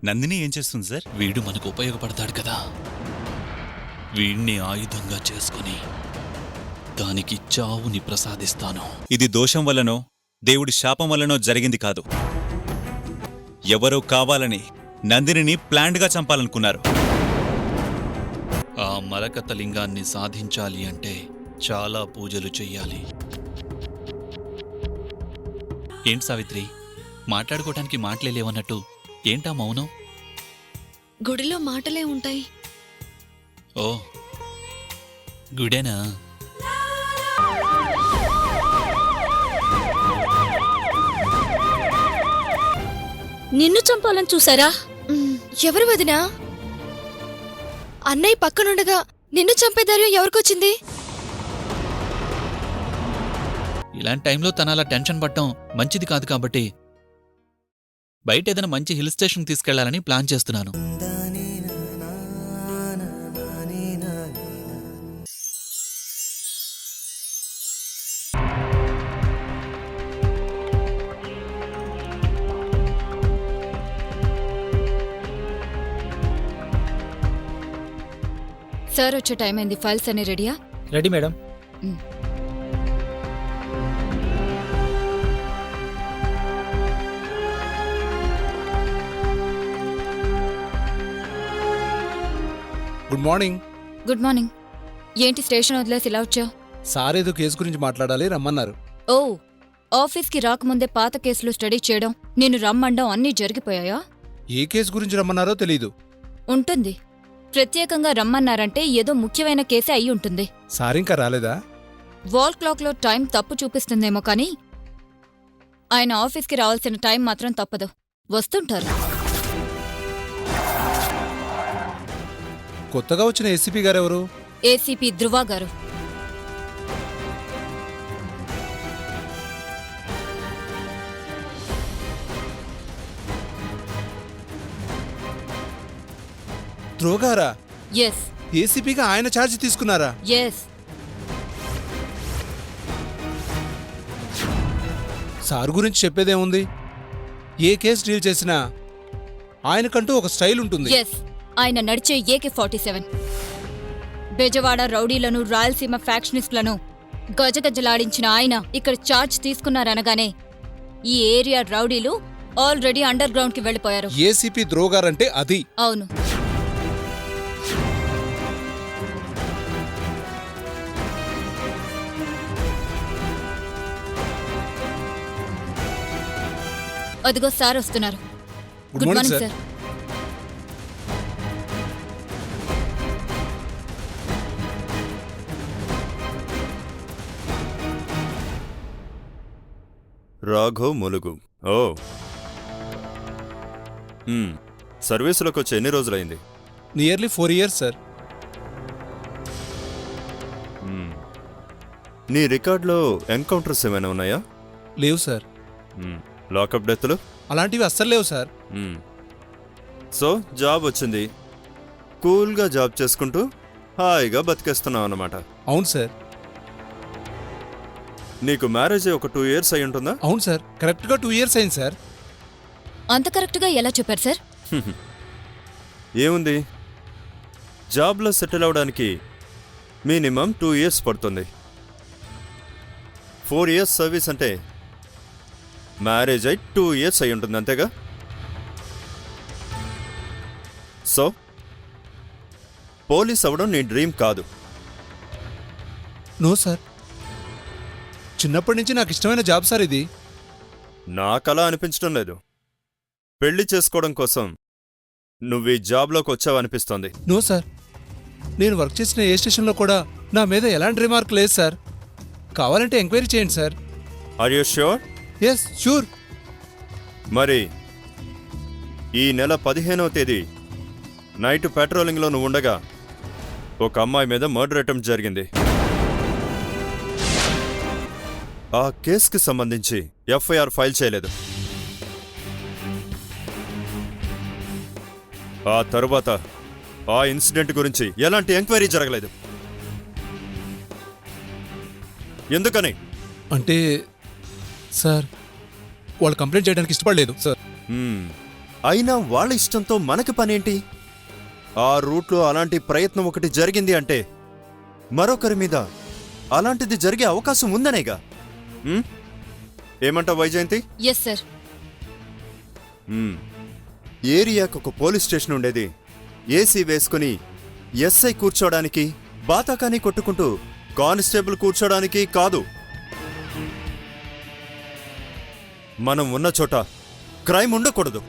నందిని ఏం చేస్తుంది సార్? వీడు మనకు ఉపయోగపడతాడు కదా, వీణ్ణి ఆయుధంగా చేసుకుని దానికి చావుని ప్రసాదిస్తాను. ఇది దోషం వల్లనో దేవుడి శాపం వల్లనో జరిగింది కాదు. ఎవరో కావాలని నందినిని ప్లాన్డ్గా చంపాలనుకున్నారు. ఆ మరకత లింగాన్ని సాధించాలి అంటే చాలా పూజలు చెయ్యాలి. ఏంటి సావిత్రి, మాట్లాడుకోవటానికి మాటలే లేవన్నట్టు ఏంటా మౌనం? గుడిలో మాటలే ఉంటాయి. ఓ గుడేనా? నిన్ను చంపాలని చూసారా? ఎవరు వదినా? అన్నయ్య పక్కనుండగా నిన్ను చంపే ధైర్యం ఎవరికొచ్చింది? ఇలాంటి టైంలో తన అలా టెన్షన్ పడటం మంచిది కాదు కాబట్టి బయట ఏదైనా మంచి హిల్ స్టేషన్ తీసుకెళ్లాలని ప్లాన్ చేస్తున్నాను. సార్ వచ్చే టైం అయింది. ఫైల్స్ అన్ని రెడీయా? Ready madam. Good morning. Good morning. ఏంటి స్టేషన్ వదిలేసి ఇలా వచ్చావు? సార్ ఏదో కేసు గురించి మాట్లాడాలి, రమ్మన్నారు. ఓ, ఆఫీస్కి రాకముందే పాత కేసులు స్టడీ చేయడం, నేను రమ్మండం అన్నీ జరిగిపోయాయా? ఏ కేసు గురించి రమ్మన్నారో తెలీదు. ఉంటుంది. ప్రత్యేకంగా రమ్మన్నారంటే ఏదో ముఖ్యమైన కేసే అయి ఉంటుంది. సార్ ఇంకా రాలేదా? వాల్ క్లాక్లో టైం తప్పు చూపిస్తుందేమో కానీ ఆయన ఆఫీస్కి రావాల్సిన టైం మాత్రం తప్పదు. వస్తుంటారు. కొత్తగా వచ్చిన ఏసీపీ గారెవరు? ఏసీపీ ధృవ గారు. ధ్రువగారా? ఎస్. ఏసీపీగా ఆయన ఛార్జ్ తీసుకున్నారా? ఎస్. సార్ గురించి చెప్పేదేముంది? ఏ కేసు డీల్ చేసినా ఆయనకంటూ ఒక స్టైల్ ఉంటుంది. ఎస్. ఆయన నడిచే AK-47. బెజవాడ రౌడీలను, రాయలసీమ ఫ్యాక్షనిస్టులను గజగజలాడించిన ఆయన ఇక్కడ ఛార్జ్ తీసుకున్నారనగానే ఈ ఏరియా రౌడీలు ఆల్రెడీ అండర్ గ్రౌండ్ కి వెళ్లిపోయారు. ఏసీపీ ధ్రువగారంటే అది. అవును. అదిగో సార్ వస్తున్నారు. Good morning sir. Raghav Mulugu. ఓ, సర్వీసులోకి వచ్చి ఎన్ని రోజులైంది? Nearly 4 years sir. నీ రికార్డులో ఎన్కౌంటర్స్ ఏమైనా ఉన్నాయా? లేవు సార్. లాకప్ డెత్లు అలాంటివి అస్సలు లేవు సార్. సో జాబ్ వచ్చింది, కూల్గా జాబ్ చేసుకుంటూ హాయిగా బతికేస్తున్నావు అన్నమాట. అవును సార్. నీకు మ్యారేజ్ 2 years అయి ఉంటుందా? అవును సార్, కరెక్ట్గా 2 years అయింది సార్. అంత కరెక్ట్గా ఎలా చెప్పారు సార్? ఏముంది, జాబ్లో సెటిల్ అవడానికి మినిమం 2 years పడుతుంది. 4 years సర్వీస్ అంటే మ్యారేజ్ అయి 2 years అయి ఉంటుంది, అంతేగా? సో పోలీస్ అవ్వడం నీ డ్రీమ్ కాదు? నో సార్, చిన్నప్పటి నుంచి నాకు ఇష్టమైన జాబ్ సార్ ఇది. నాకలా అనిపించడం లేదు. పెళ్లి చేసుకోవడం కోసం నువ్వు ఈ జాబ్లోకి వచ్చావనిపిస్తోంది. నో సార్, నేను వర్క్ చేసిన ఏ స్టేషన్లో కూడా నా మీద ఎలాంటి రిమార్క్ లేదు సార్. కావాలంటే ఎంక్వైరీ చేయండి sir. Are you sure? Yes, sure. మరి ఈ నెల 15వ తేదీ నైట్ పెట్రోలింగ్లో నువ్వు ఉండగా ఒక అమ్మాయి మీద మర్డర్ అటెంప్ట్ జరిగింది. ఆ కేసుకి సంబంధించి ఎఫ్ఐఆర్ ఫైల్ చేయలేదు. ఆ తరువాత ఆ ఇన్సిడెంట్ గురించి ఎలాంటి ఎంక్వైరీ జరగలేదు. ఎందుకని? అంటే సార్, వాళ్ళు కంప్లైంట్ చేయడానికి ఇష్టపడలేదు సార్. అయినా వాళ్ళ ఇష్టంతో మనకి పనేంటి? ఆ రూట్లో అలాంటి ప్రయత్నం ఒకటి జరిగింది అంటే మరొకరి మీద అలాంటిది జరిగే అవకాశం ఉందనేగా. ఏమంటావు వైజయంతి? Yes sir. ఏరియాకు ఒక పోలీస్ స్టేషన్ ఉండేది. ఏసీ వేసుకుని ఎస్ఐ కూర్చోడానికి, బాతాకాని కొట్టుకుంటూ కానిస్టేబుల్ కూర్చోడానికి కాదు. మనం ఉన్న చోట క్రైమ్ ఉండకూడదు.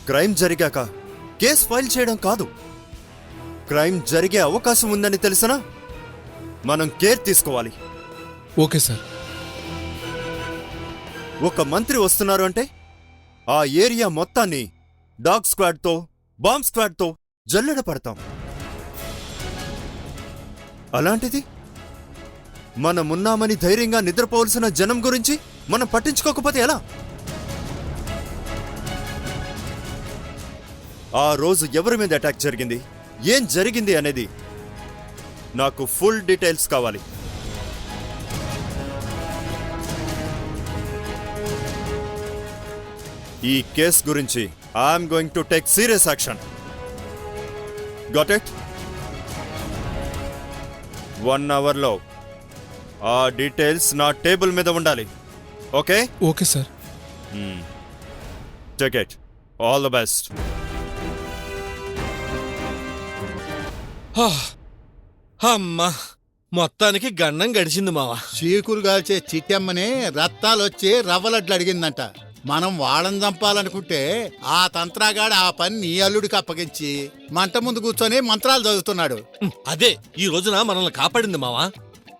క్రైమ్ జరిగాక కేసు ఫైల్ చేయడం కాదు. క్రైమ్ జరిగే అవకాశం ఉందని తెలిసినా మనం కేర్ తీసుకోవాలి. Okay sir. ఒక మంత్రి వస్తున్నారు అంటే ఆ ఏరియా మొత్తాన్ని డాగ్ స్క్వాడ్తో, బాంబ్ స్క్వాడ్తో జల్లెడ పడతాం. అలాంటిది మనమున్నామని ధైర్యంగా నిద్రపోవలసిన జనం గురించి మనం పట్టించుకోకపోతే ఎలా? ఆ రోజు ఎవరి మీద అటాక్ జరిగింది, ఏం జరిగింది అనేది నాకు ఫుల్ డీటెయిల్స్ కావాలి. ఈ కేస్ గురించి I'm going to take serious action. Got it? 1 అవర్లో ఆ డీటెయిల్స్ నా టేబుల్ మీద ఉండాలి. Okay? Okay sir. Take it. All the best. అమ్మా, మొత్తానికి గండం గడిచింది మావా. చీకులు కాల్చే చిట్టమ్మని రత్తాలొచ్చి రవ్వలడ్లు అడిగిందంట. మనం వాళ్ళని చంపాలనుకుంటే ఆ తంత్రాగాడు ఆ పని నీ అల్లుడికి అప్పగించి మంట ముందు కూర్చొని మంత్రాలు చదువుతున్నాడు. అదే ఈ రోజున మనల్ని కాపాడింది మావా.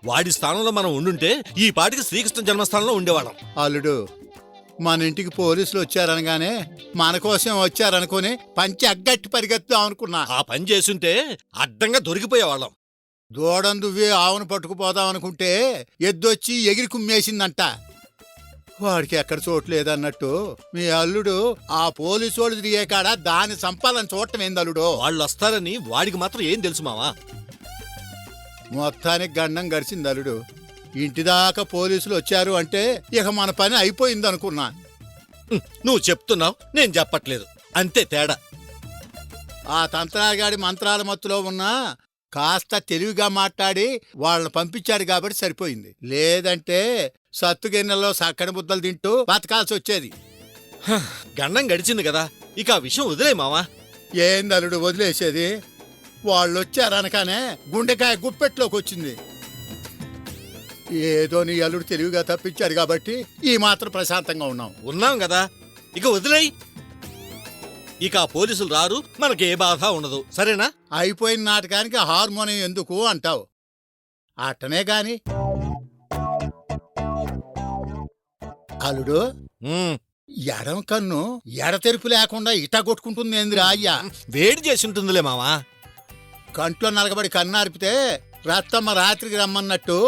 వాడి స్థానంలో మనం ఉండుంటే ఈ పాటికి శ్రీకృష్ణ జన్మస్థానంలో ఉండేవాళ్ళం. అల్లుడు, మన ఇంటికి పోలీసులు వచ్చారనగానే మన కోసం వచ్చారనుకుని పంచి అగ్గట్టి పరిగెత్తాం అనుకున్నా. ఆ పని చేసుంటే అడ్డంగా దొరికిపోయేవాళ్ళం. దూడం దువ్వి ఆవును పట్టుకుపోదాం అనుకుంటే ఎద్దొచ్చి ఎగిరి కుమ్మేసిందంట. వాడికి ఎక్కడ చోటు లేదన్నట్టు మీ అల్లుడు ఆ పోలీసు వాళ్ళు తిరిగే కాడ దాన్ని చంపాలని చూడటం ఏంది అల్లుడు? వాళ్ళు వస్తారని వాడికి మాత్రం ఏం తెలుసు మావా. మొత్తానికి గండం గడిచింది అల్లుడు. ఇంటిదాకా పోలీసులు వచ్చారు అంటే ఇక మన పని అయిపోయింది అనుకున్నా. నువ్వు చెప్తున్నావు, నేను చెప్పట్లేదు, అంతే తేడా. ఆ తంత్రాగాడి మంత్రాల మత్తులో ఉన్నా కాస్త తెలివిగా మాట్లాడి వాళ్ళని పంపించాడు కాబట్టి సరిపోయింది. లేదంటే సత్తుగిన్నెలో సక్కడి ముద్దలు తింటూ బతకాల్సి వచ్చేది. గండం గడిచింది కదా, ఇక ఆ విషయం వదిలే మావా. ఏంది అల్లుడు వదిలేసేది? వాళ్ళొచ్చారనకానే గుండెకాయ గుప్పెట్లోకి వచ్చింది. ఏదో నీ అల్లుడు తెలివిగా తప్పించాడు కాబట్టి ఈ మాత్రం ప్రశాంతంగా ఉన్నాం కదా, ఇక వదిలేయి. ఇక ఆ పోలీసులు రారు, మనకి ఏ బాధ ఉండదు, సరేనా? అయిపోయిన నాటకానికి హార్మోనియం ఎందుకు అంటావు? అట్టనే గాని అల్లుడు, ఎడం కన్ను ఎడతెరుపు లేకుండా ఇటా కొట్టుకుంటుంది ఏందిరా అయ్యా? వేడి చేసి ఉంటుందిలే మావా. కంట్లో నలగబడి కన్నార్పితే రత్తమ్మ రాత్రికి రమ్మన్నట్టు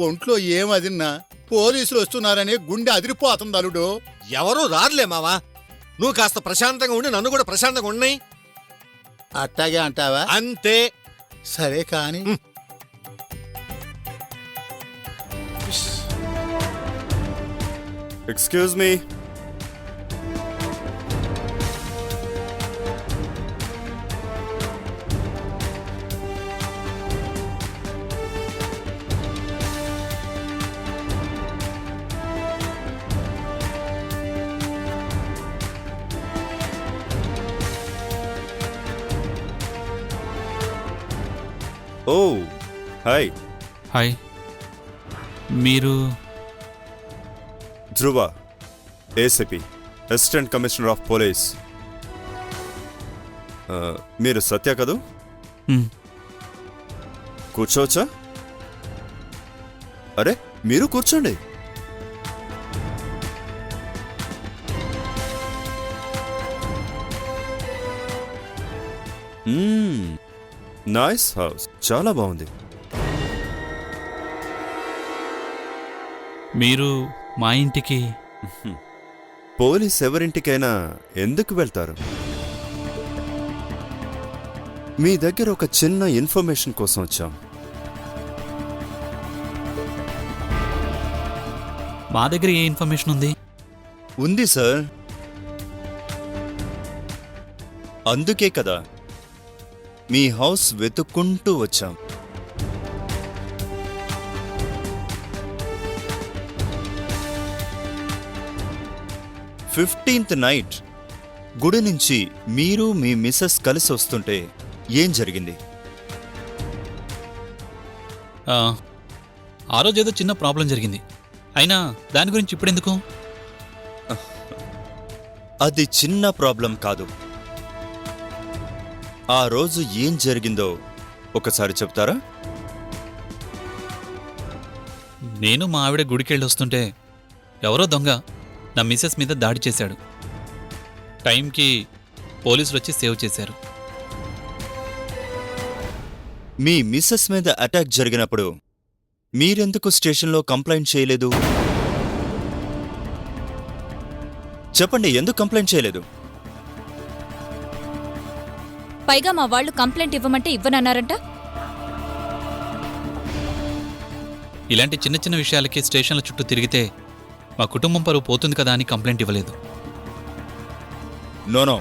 ఒంట్లో ఏమదిన్నా పోలీసులు వస్తున్నారని గుండె అదిరిపోతుంది అల్లుడు. ఎవరూ రారులే మావా, నువ్వు కాస్త ప్రశాంతంగా ఉండి నన్ను కూడా ప్రశాంతంగా ఉన్నాయి. అట్టాగే అంటావా? అంతే. సరే కాని excuse me. Oh hi. Hi. మీరు Dhruva, ACP, assistant commissioner of police. మీరు సత్య కదూ? కూర్చోవచ్చా? అరే మీరు కూర్చోండి. నైస్ హౌస్, చాలా బాగుంది. మీరు మా ఇంటికి పోలీస్ ఎవరింటికైనా ఎందుకు వెళ్తారు? మీ దగ్గర ఒక చిన్న ఇన్ఫర్మేషన్ కోసం వచ్చాం. మా దగ్గర ఏ ఇన్ఫర్మేషన్ ఉంది? ఉంది సార్. అందుకే కదా మీ హౌస్ వెతుక్కుంటూ వచ్చాం. ఫిఫ్టీన్త్ నైట్ గుడి నుంచి మీరు మీ మిస్సెస్ కలిసి వస్తుంటే ఏం జరిగింది? ఆ రోజు ఏదో చిన్న ప్రాబ్లం జరిగింది. అయినా దాని గురించి ఇప్పుడెందుకు? అది చిన్న ప్రాబ్లం కాదు. ఆ రోజు ఏం జరిగిందో ఒకసారి చెప్తారా? నేను మా ఆవిడ గుడికెళ్ళి వస్తుంటే ఎవరో దొంగ నా మిసెస్ మీద దాడి చేశాడు. టైంకి పోలీసులు వచ్చి సేవ్ చేశారు. మీ మిస్సెస్ మీద అటాక్ జరిగినప్పుడు మీరెందుకు స్టేషన్లో కంప్లైంట్ చేయలేదు? చెప్పండి, ఎందుకు కంప్లైంట్ చేయలేదు? పైగా మా వాళ్ళు కంప్లైంట్ ఇవ్వమంటే ఇవ్వనన్నారంట. ఇలాంటి చిన్న చిన్న విషయాలకి స్టేషన్ల చుట్టూ తిరిగితే మా కుటుంబం పరువు పోతుంది కదా అని కంప్లైంట్ ఇవ్వలేదు. No,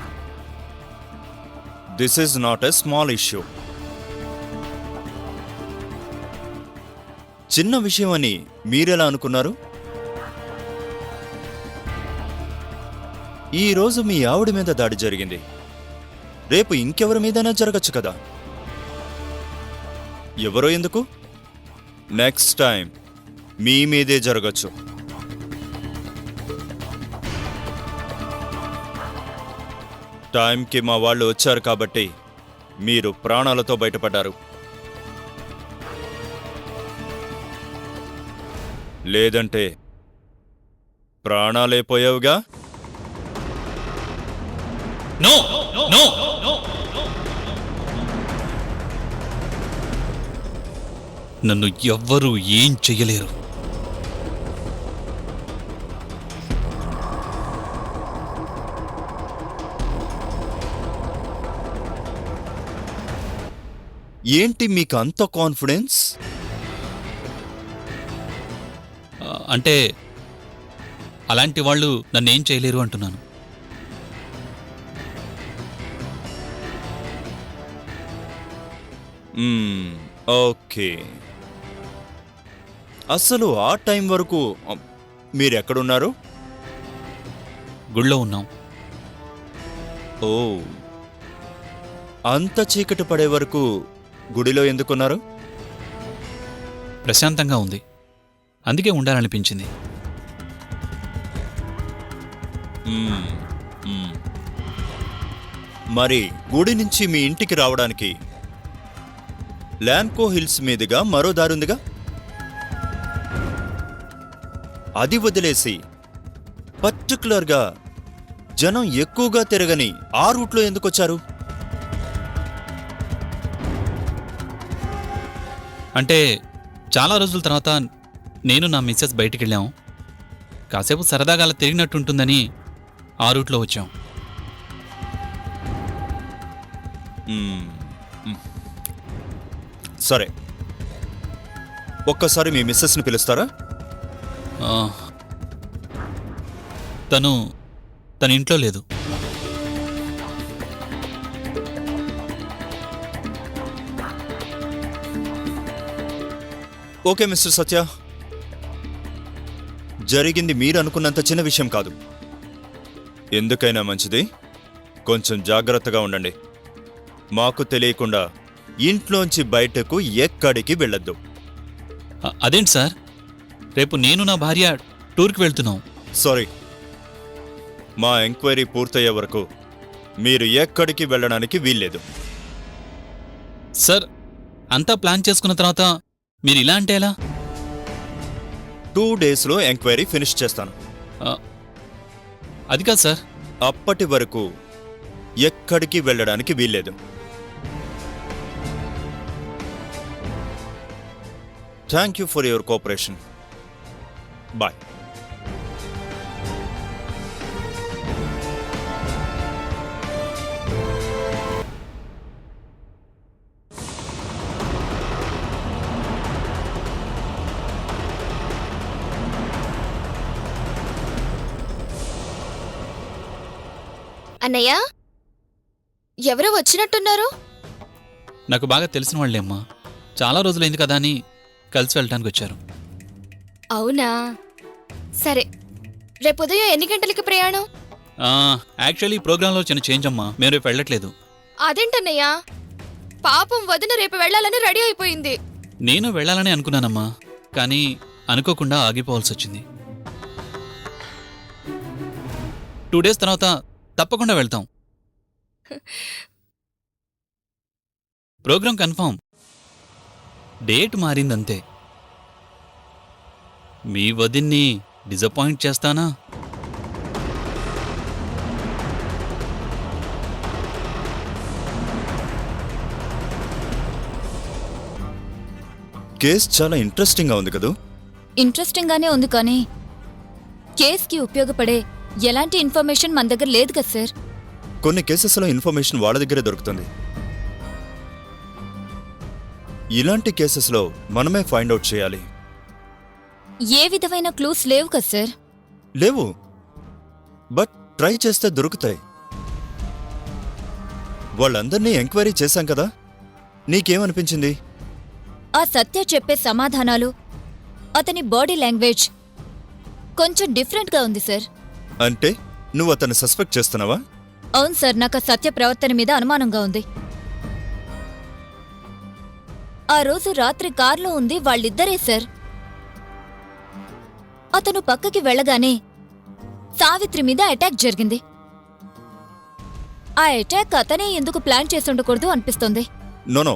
this is not a small issue. చిన్న విషయం అని మీరెలా అనుకున్నారు? ఈరోజు మీ ఆవిడ మీద దాడి జరిగింది, రేపు ఇంకెవరి మీదైనా జరగచ్చు కదా. ఎవరో ఎందుకు, నెక్స్ట్ టైం మీ మీదే జరగచ్చు. టైంకి మా వాళ్ళు వచ్చారు కాబట్టి మీరు ప్రాణాలతో బయటపడ్డారు. లేదంటే ప్రాణాలే పోయావుగా. నో నో నన్ను ఎవ్వరూ ఏం చెయ్యలేరు. ఏంటి మీకు అంత కాన్ఫిడెన్స్? అంటే అలాంటి వాళ్ళు నన్నేం చేయలేరు అంటున్నాను. ఓకే. అసలు ఆ టైం వరకు మీరెక్కడున్నారు? గుళ్ళో ఉన్నాం. ఓ, అంత చీకటి పడే వరకు గుడిలో ఎందుకున్నారు? ప్రశాంతంగా ఉంది, అందుకే ఉండాలనిపించింది. మరి గుడి నుంచి మీ ఇంటికి రావడానికి ల్యాంకో హిల్స్ మీదుగా మరో దారుందిగా, అది వదిలేసి పర్టికులర్గా జనం ఎక్కువగా తిరగని ఆ రూట్లో ఎందుకొచ్చారు? అంటే చాలా రోజుల తర్వాత నేను నా మిస్సెస్ బయటికెళ్ళాం. కాసేపు సరదాగా అలా తిరిగినట్టుంటుందని ఆ రూట్లో వచ్చాం. సరే, ఒక్కసారి మీ మిస్సెస్ని పిలుస్తారా? తన ఇంట్లో లేదు. ఓకే మిస్టర్ సత్య, జరిగింది మీరు అనుకున్నంత చిన్న విషయం కాదు. ఎందుకైనా మంచిది కొంచెం జాగ్రత్తగా ఉండండి. మాకు తెలియకుండా ఇంట్లోంచి బయటకు ఎక్కడికి వెళ్ళొద్దు. అదేంటి సార్, రేపు నేను నా భార్య టూర్కి వెళ్తున్నాం. సారీ, మా ఎంక్వైరీ పూర్తయ్యే వరకు మీరు ఎక్కడికి వెళ్ళడానికి వీల్లేదు. సార్, అంతా ప్లాన్ చేసుకున్న తర్వాత మీరు ఇలా అంటే ఎలా? 2 డేస్లో ఎంక్వైరీ ఫినిష్ చేస్తాను. అది కాదు సార్. అప్పటి వరకు ఎక్కడికి వెళ్ళడానికి వీల్లేదు. Thank you for your cooperation. Bye. అన్నయ్య, ఎవరో వచ్చినట్టున్నారు? నాకు బాగా తెలిసిన వాళ్ళే అమ్మా. చాలా రోజులైంది కదా అని కలిసి వెళ్ళటానికి వచ్చారు. అవునా, సరే. రేపు ఉదయం ఎన్ని గంటలకి ప్రయాణం? యాక్చువల్లీ ఈ ప్రోగ్రాంలో చిన్న చేంజ్ అమ్మా. మేము రేపు వెళ్ళట్లేదు. అదేంటన్నయ్యా, పాపం వదిన రేపు వెళ్ళాలని రెడీ అయిపోయింది. నేను వెళ్ళాలని అనుకున్నానమ్మా, కానీ అనుకోకుండా ఆగిపోవాల్సి వచ్చింది. 2 days తర్వాత తప్పకుండా వెళ్తాం. Programme confirm. డేట్ మారిందంతే. మీ వదిన్ని డిసప్పాయింట్ చేస్తానా? కేస్ చాలా ఇంట్రెస్టింగ్గా ఉంది కదూ. ఇంట్రెస్టింగ్ గానే ఉంది కానీ కేస్కి ఉపయోగపడే ఎలాంటి ఇన్ఫర్మేషన్ మన దగ్గర లేదు కదా సార్. కొన్ని కేసెస్లో ఇన్ఫర్మేషన్ వాళ్ళ దగ్గరే దొరుకుతుంది. ఇలాంటి కేసెస్లో మనమే ఫైండ్ అవుట్ చేయాలి. ఏ విధమైన క్లూస్ లేవు కదా సార్. లేవు, బట్ ట్రై చేస్తే దొరుకుతాయి. వాళ్ళందర్నీ ఎంక్వైరీ చేశాం కదా, నీకేమనిపించింది? ఆ సత్య చెప్పే సమాధానాలు, అతని బాడీ లాంగ్వేజ్ కొంచెం డిఫరెంట్గా ఉంది సార్. అంటే నువ్వు అతన్ని సస్పెక్ట్ చేస్తున్నావా? అవును సార్, నాకు ఆ సత్య ప్రవర్తన మీద అనుమానంగా ఉంది. ఆ రోజు రాత్రి కార్లో ఉంది వాళ్ళిద్దరే సార్. అతను పక్కకి వెళ్ళగానే సావిత్రి మీద అటాక్ జరిగింది. ఆ అటాక్ అతనే ఎందుకు ప్లాన్ చేసి ఉండకూడదు అనిపిస్తోంది. నోనో,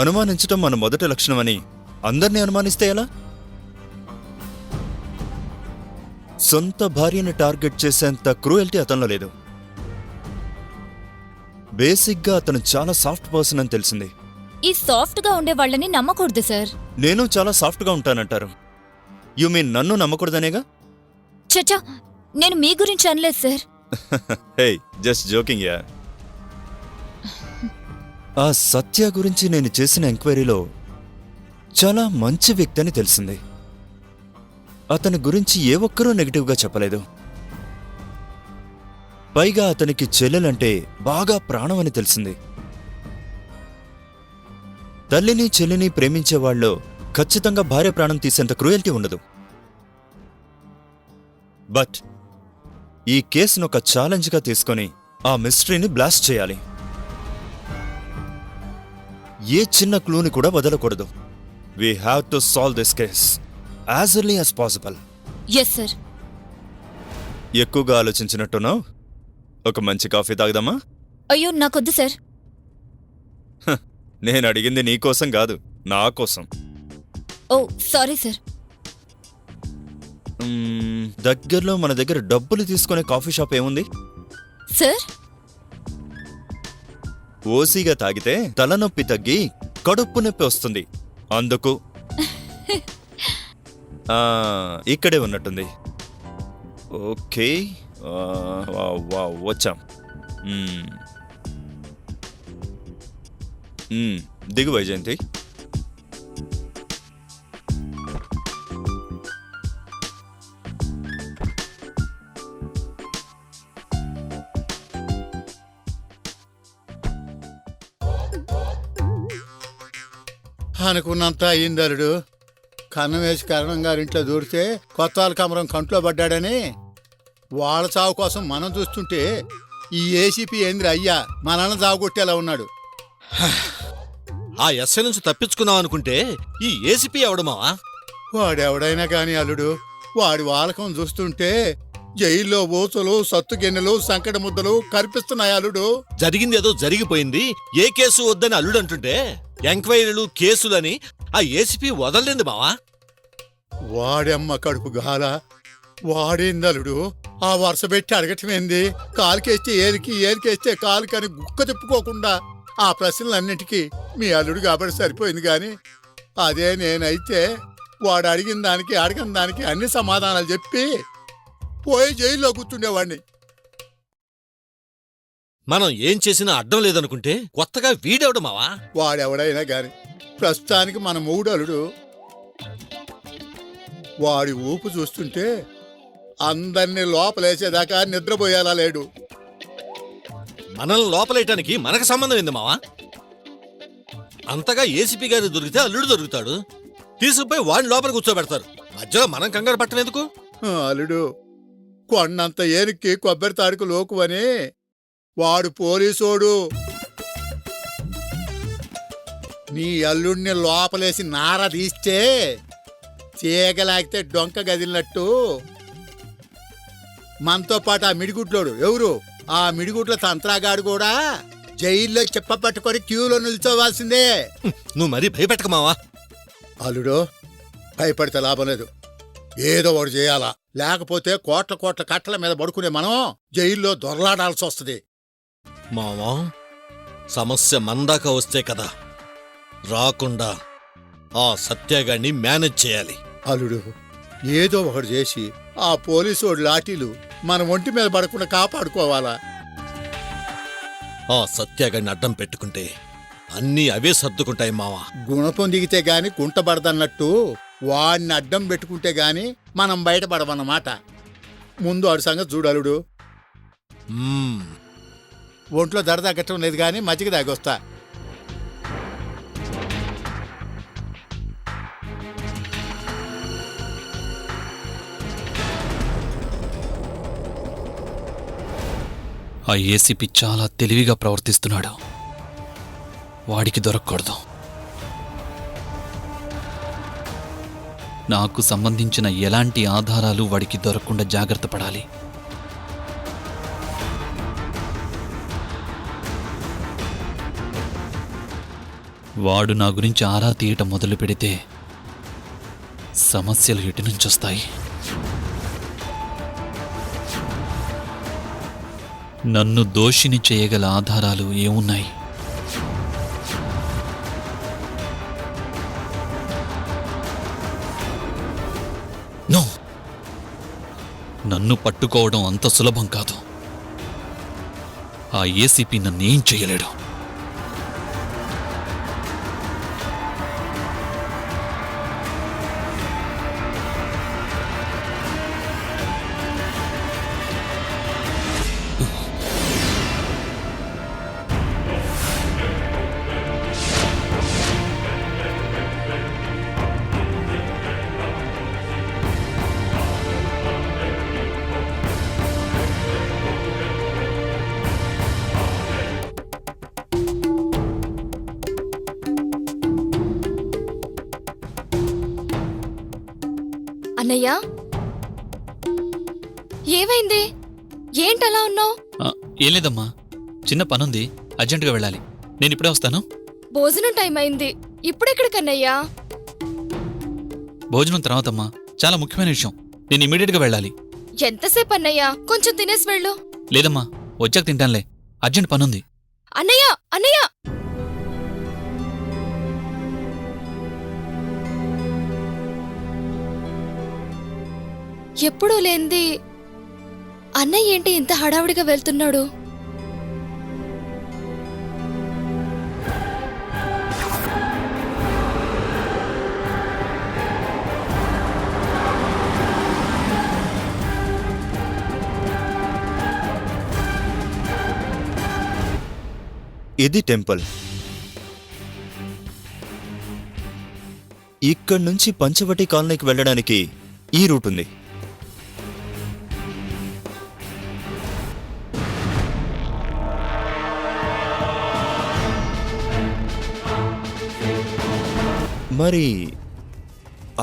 అనుమానించటం మన మొదటి లక్షణమని అందర్నీ అనుమానిస్తే ఎలా? సొంత భార్యని టార్గెట్ చేసేంత క్రూయల్టీ అతనిలో లేదు. బేసిక్గా అతను చాలా సాఫ్ట్ పర్సన్ అని తెలిసింది. ఈ సాఫ్ట్గా ఉండే వాళ్ళని నమ్మకూడదు సార్. నేను చాలా సాఫ్ట్గా ఉంటానంటారు. యు మీన్ నన్ను నమ్మకూడదనేగా? చచ్చా, నేను మీ గురించి అనలేదు సార్. హే, జస్ట్ జోకింగ్ యా. ఆ సత్య గురించి నేను చేసిన ఎంక్వైరీలో చాలా మంచి వ్యక్తి అని తెలిసింది. అతని గురించి ఏ ఒక్కరూ నెగిటివ్గా చెప్పలేదు. పైగా అతనికి చెల్లెలంటే బాగా ప్రాణం అని తెలిసింది. తల్లిని చెల్లిని ప్రేమించేవాళ్ళలో ఖచ్చితంగా భార్య ప్రాణం తీసేంత క్రూయల్టీ ఉండదు. బట్ ఈ కేసును ఒక ఛాలెంజ్గా తీసుకొని ఆ మిస్టరీని బ్లాస్ట్ చేయాలి. ఏ చిన్న క్లూని కూడా వదలకూడదు. We have to solve this case as early as possible. Yes sir. ఎక్కువగా ఆలోచించినట్టున్నావు. ఒక మంచి కాఫీ తాగుదామా? అయ్యో, నాకొద్దు సార్. నేను అడిగింది నీకోసం కాదు, నా కోసం. ఓ సారీ సార్. దగ్గరలో మన దగ్గర డబ్బులు తీసుకునే కాఫీ షాప్ ఏముంది? సార్, ఓసీగా తాగితే తలనొప్పి తగ్గి కడుపు నొప్పి వస్తుంది. అందుకు ఇక్కడే ఉన్నట్టుంది. ఓకే, వచ్చాం. దిగు వైజయంతి. అనుకున్నంత అయ్యిందరుడు. కన్నం వేసి కరణం గారింట్లో దూరితే కొత్తాల కమరం కంట్లో పడ్డాడని వాళ్ళ చావు కోసం మనం చూస్తుంటే ఈ ఏసీపీ ఏంద్ర అయ్యా మనల్ని చావుకొట్టేలా ఉన్నాడు. ఆ ఎస్ఐ నుంచి తప్పించుకున్నాం అనుకుంటే ఈ ఏసీపీ ఎవడమావా? వాడెవడైనా కాని అల్లుడు, వాడి వాలకం చూస్తుంటే జైల్లో ఊచలు, సత్తు గిన్నెలు, సంకట ముద్దలు కనిపిస్తున్నాయి అల్లుడు. జరిగిందేదో జరిగిపోయింది, ఏ కేసు వద్దని అల్లుడు అంటుంటే ఎంక్వైరీలు కేసులని ఆ ఏసీపీ వదలలేదు మావా. వాడమ్మ కడుపు గాల వాడేందలుడు ఆ వరుస పెట్టి అడగటమేంది? కాలుకేస్తే ఏలికి, ఏలికేస్తే కాలుకని గుక్క తిప్పుకోకుండా ఆ ప్రశ్నలన్నిటికీ మీ అల్లుడు కాబట్టి సరిపోయింది. గాని అదే నేనైతే వాడు అడిగిన దానికి అడగని దానికి అన్ని సమాధానాలు చెప్పి పోయి జైల్లో కూర్చుండేవాడిని. మనం ఏం చేసినా అడ్డం లేదనుకుంటే కొత్తగా వీడెవడు మావా? వాడెవడైనా గాని ప్రస్తుతానికి మన మూడలుడు. వాడి ఊపు చూస్తుంటే అందరినీ లోపలేసేదాకా నిద్రపోయేలా లేడు. మనల్ని లోపలేయటానికి మనకు సంబంధం ఏంది మావా? అంతగా ఏసీపీ గారు దొరికితే అల్లుడు దొరుకుతాడు, తీసుకుపోయి వాడిని లోపల కూర్చోబెడతారు. మధ్యలో మనం కంగారు పట్టడం ఎందుకు? అల్లుడు, కొండంత ఏనుక్కి కొబ్బరి తాడుకు లోకువని వాడు పోలీసోడు. నీ అల్లుడిని లోపలేసి నార తీస్తే చీగలాగితే డొంక గదిలినట్టు మనతో పాటు ఆ మిడిగుట్లోడు ఎవరు, ఆ మిడిగుట్ల తంత్రాగాడు కూడా జైల్లో చెప్ప పట్టుకొని క్యూలో నిల్చోవాల్సిందే. నువ్వు మరీ భయపెట్టక మావా. అల్లుడు, భయపడితే లాభం లేదు. ఏదో ఒకటి చేయాలా, లేకపోతే కోట్ల కోట్ల కట్టల మీద పడుకునే మనం జైల్లో దొరలాడాల్సి వస్తుంది. మావా, సమస్య మందాక వస్తే కదా, రాకుండా ఆ సత్యాగాన్ని మేనేజ్ చేయాలి. అల్లుడు, ఏదో ఒకటి చేసి ఆ పోలీసోడి లాఠీలు మన ఒంటి మీద పడకుండా కాపాడుకోవాలా. ఆ సత్యాగాన్ని అడ్డం పెట్టుకుంటే అన్నీ అవే సర్దుకుంటాయి మావా. గుణపం దిగితే గాని గుంటపడదన్నట్టు వాడిని అడ్డం పెట్టుకుంటే గాని మనం బయటపడమన్నమాట. ముందు ఆడి సంగతి చూడలుడు. మ్మ్. ఒంట్లో దడ తగ్గటం లేదు గాని మజ్జిగ దాగొస్తా. ఆ ఏసీపీ చాలా తెలివిగా ప్రవర్తిస్తున్నాడు. వాడికి దొరకకూడదు. నాకు సంబంధించిన ఎలాంటి ఆధారాలు వాడికి దొరకకుండా జాగ్రత్త పడాలి. వాడు నా గురించి ఆరా తీయటం మొదలు పెడితే సమస్యలు ఎటు నుంచొస్తాయి. నన్ను దోషిని చేయగల ఆధారాలు ఏమున్నాయి? నో, నన్ను పట్టుకోవడం అంత సులభం కాదు. ఆ ఏసీపీ నన్నేం చేయలేడు. అన్నయ్య, ఏమైంది? ఏంటలా ఉన్నావు? ఏం లేదమ్మా, చిన్న పనుంది, అర్జెంటుగా వెళ్ళాలి. నేను ఇప్పుడే వస్తాను. భోజనం టైం అయింది, ఇప్పుడెక్కడికన్నయ్యా? భోజనం తర్వాతమ్మా, చాలా ముఖ్యమైన విషయం. నేను ఇమీడియట్గా వెళ్ళాలి. ఎంతసేపు అన్నయ్యా? కొంచెం తినేసి వెళ్ళు. లేదమ్మా, వచ్చాక తింటానులే, అర్జెంట్ పనుంది. అన్నయ్య, అన్నయ్య! ఎప్పుడూ లేంది అన్నయ్య ఏంటి ఇంత హడావుడిగా వెళ్తున్నాడు? ఇది టెంపుల్. ఇక్కడి నుంచి పంచవటి కాలనీకి వెళ్ళడానికి ఈ రూట్ ఉంది. మరి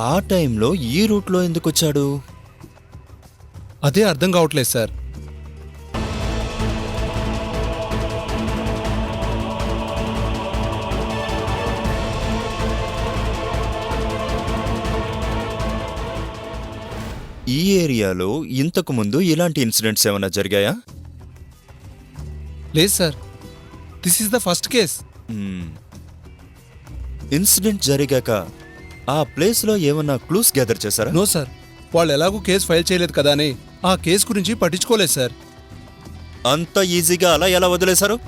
ఆ టైంలో ఈ రూట్లో ఎందుకు వచ్చాడు? అదే అర్థం కావట్లేదు సార్. ఈ ఏరియాలో ఇంతకు ముందు ఇలాంటి ఇన్సిడెంట్స్ ఏమైనా జరిగాయా? లేదు sir, this is the first case. Incident జరిగాక ఆ ప్లేస్లో ఏమన్నా క్లూస్ గ్యాదర్ చేశారా? నో సార్, వాళ్ళు ఎలాగూ కేసు ఫైల్ చేయలేదు కదా అని ఆ కేసు గురించి పట్టించుకోలేదు సార్. అంత ఈజీగా అలా ఎలా వదిలేశారు?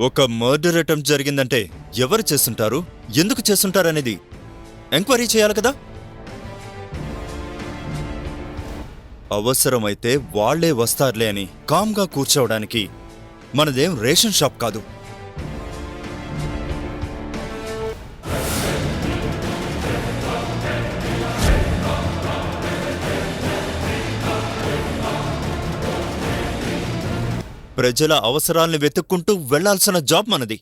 ఒక మర్డర్ అటెంప్ట్ జరిగిందంటే ఎవరు చేస్తుంటారు, ఎందుకు చేస్తుంటారనేది ఎంక్వైరీ చేయాలి కదా. అవసరమైతే వాళ్లే వస్తారులే అని కామ్గా కూర్చోవడానికి మనదేం రేషన్ షాప్ కాదు. ప్రజల అవసరాల్ని వెతుక్కుంటూ వెళ్లాల్సిన జాబ్ మనది.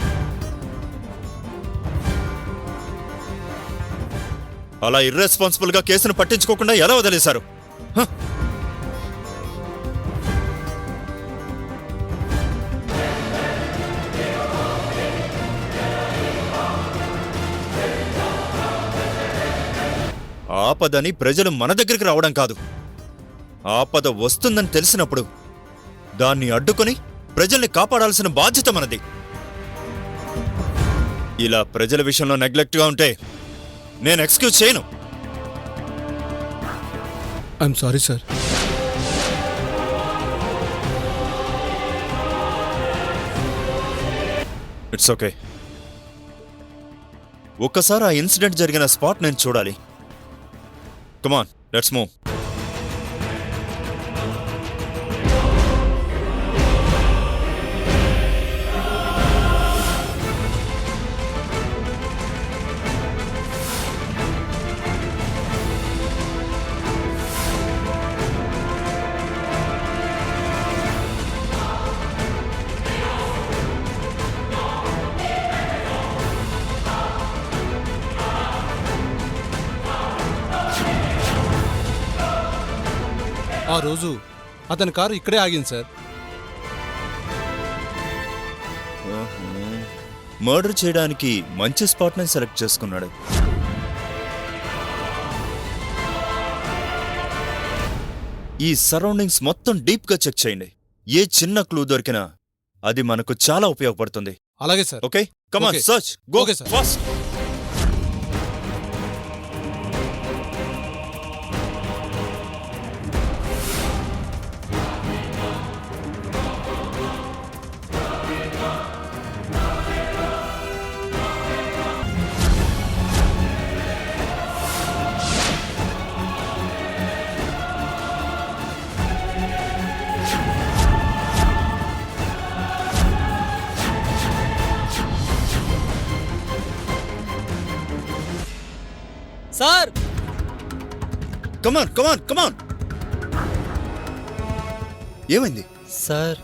అలా ఇర్రెస్పాన్సిబుల్ గా కేసును పట్టించుకోకుండా ఎలా వదిలేశారు? హ! ఆపదని ప్రజలు మన దగ్గరికి రావడం కాదు, ఆపద వస్తుందని తెలిసినప్పుడు దాన్ని అడ్డుకొని ప్రజల్ని కాపాడాల్సిన బాధ్యత మనది. ఇలా ప్రజల విషయంలో నెగ్లెక్ట్గా ఉంటే నేను ఎక్స్క్యూజ్ చేయను. I'm sorry sir. It's okay. ఒక్కసారి ఆ ఇన్సిడెంట్ జరిగిన స్పాట్ నేను చూడాలి. కమాన్, లెట్స్ మూవ్. ఆ రోజు అతని కారు ఇక్కడే ఆగింది సార్. మర్డర్ చేయడానికి మంచి స్పాట్ని సెలెక్ట్ చేసుకున్నాడు. ఈ సరౌండింగ్స్ మొత్తం డీప్గా చెక్ చేయండి. ఏ చిన్న క్లూ దొరికినా అది మనకు చాలా ఉపయోగపడుతుంది. అలాగే sir. Okay, come on, Okay. Search, go Okay, sir. Fast. Sir, come on come on come on. ఏమైంది? సార్,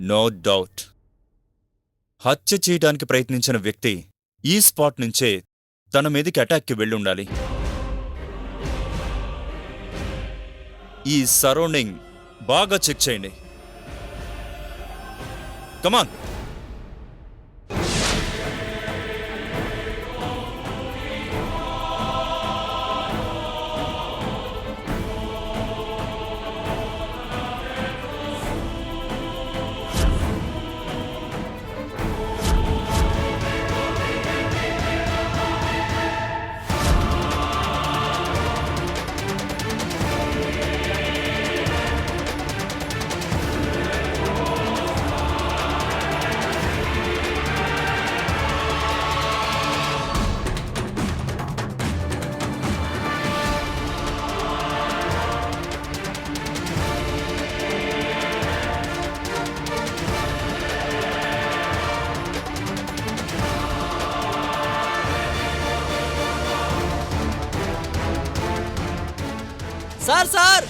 నో డౌట్ హత్య చేయడానికి ప్రయత్నించిన వ్యక్తి ఈ స్పాట్ నుంచే తన మీదకి అటాక్కి వెళ్ళుండాలి. ఈ సరౌండింగ్ బాగా చెక్ చేయండి. కమాన్. సార్, సార్,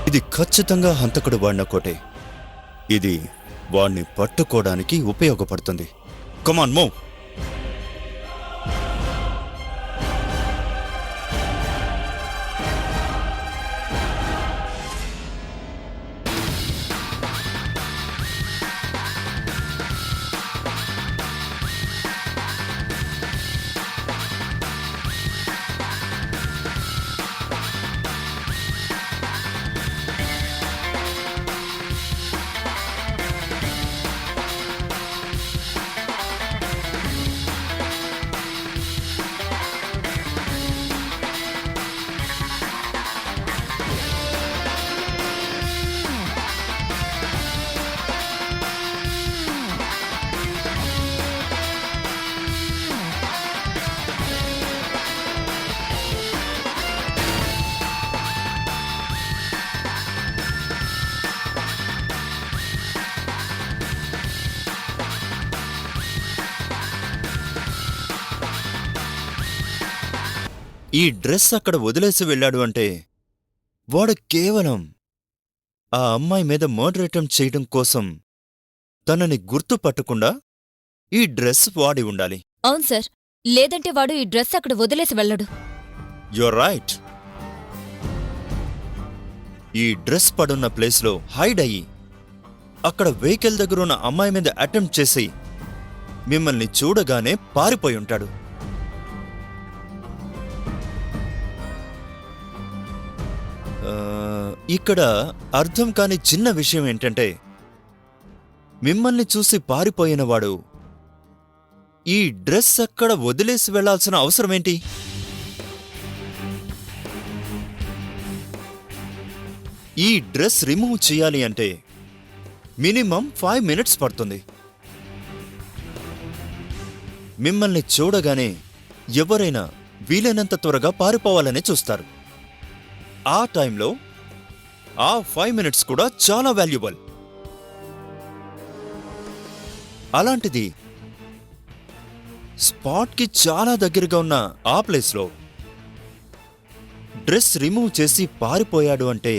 ఇది ఖచ్చితంగా హంతకుడు వాడిన కోటే. ఇది వాణ్ణి పట్టుకోవడానికి ఉపయోగపడుతుంది. కమాన్, మూవ్. ఈ డ్రెస్ అక్కడ వదిలేసి వెళ్ళాడు అంటే వాడు కేవలం ఆ అమ్మాయి మీద మర్డర్ అటెంప్ట్ చేయడం కోసం తనని గుర్తుపట్టకుండా ఈ డ్రెస్ వాడి ఉండాలి. అవును సార్, లేదంటే వాడు ఈ డ్రెస్ అక్కడ వదిలేసి వెళ్ళడు. Your right. ఈ డ్రెస్ పడున్న ప్లేస్లో హైడ్ అయ్యి అక్కడ వెహికల్ దగ్గరున్న అమ్మాయి మీద అటెంప్ట్ చేసి మిమ్మల్ని చూడగానే పారిపోయి ఉంటాడు. ఇక్కడ అర్థం కాని చిన్న విషయం ఏంటంటే మిమ్మల్ని చూసి పారిపోయినవాడు ఈ డ్రెస్ అక్కడ వదిలేసి వెళ్లాల్సిన అవసరమేంటి? ఈ డ్రెస్ రిమూవ్ చేయాలి అంటే మినిమం 5 minutes పడుతుంది. మిమ్మల్ని చూడగానే ఎవరైనా వీలైనంత త్వరగా పారిపోవాలని చూస్తారు. ఆ టైంలో ఆ 5 minutes కూడా చాలా వాల్యుబుల్. అలాంటిది స్పాట్కి చాలా దగ్గరగా ఉన్న ఆ ప్లేస్లో డ్రెస్ రిమూవ్ చేసి పారిపోయాడు అంటే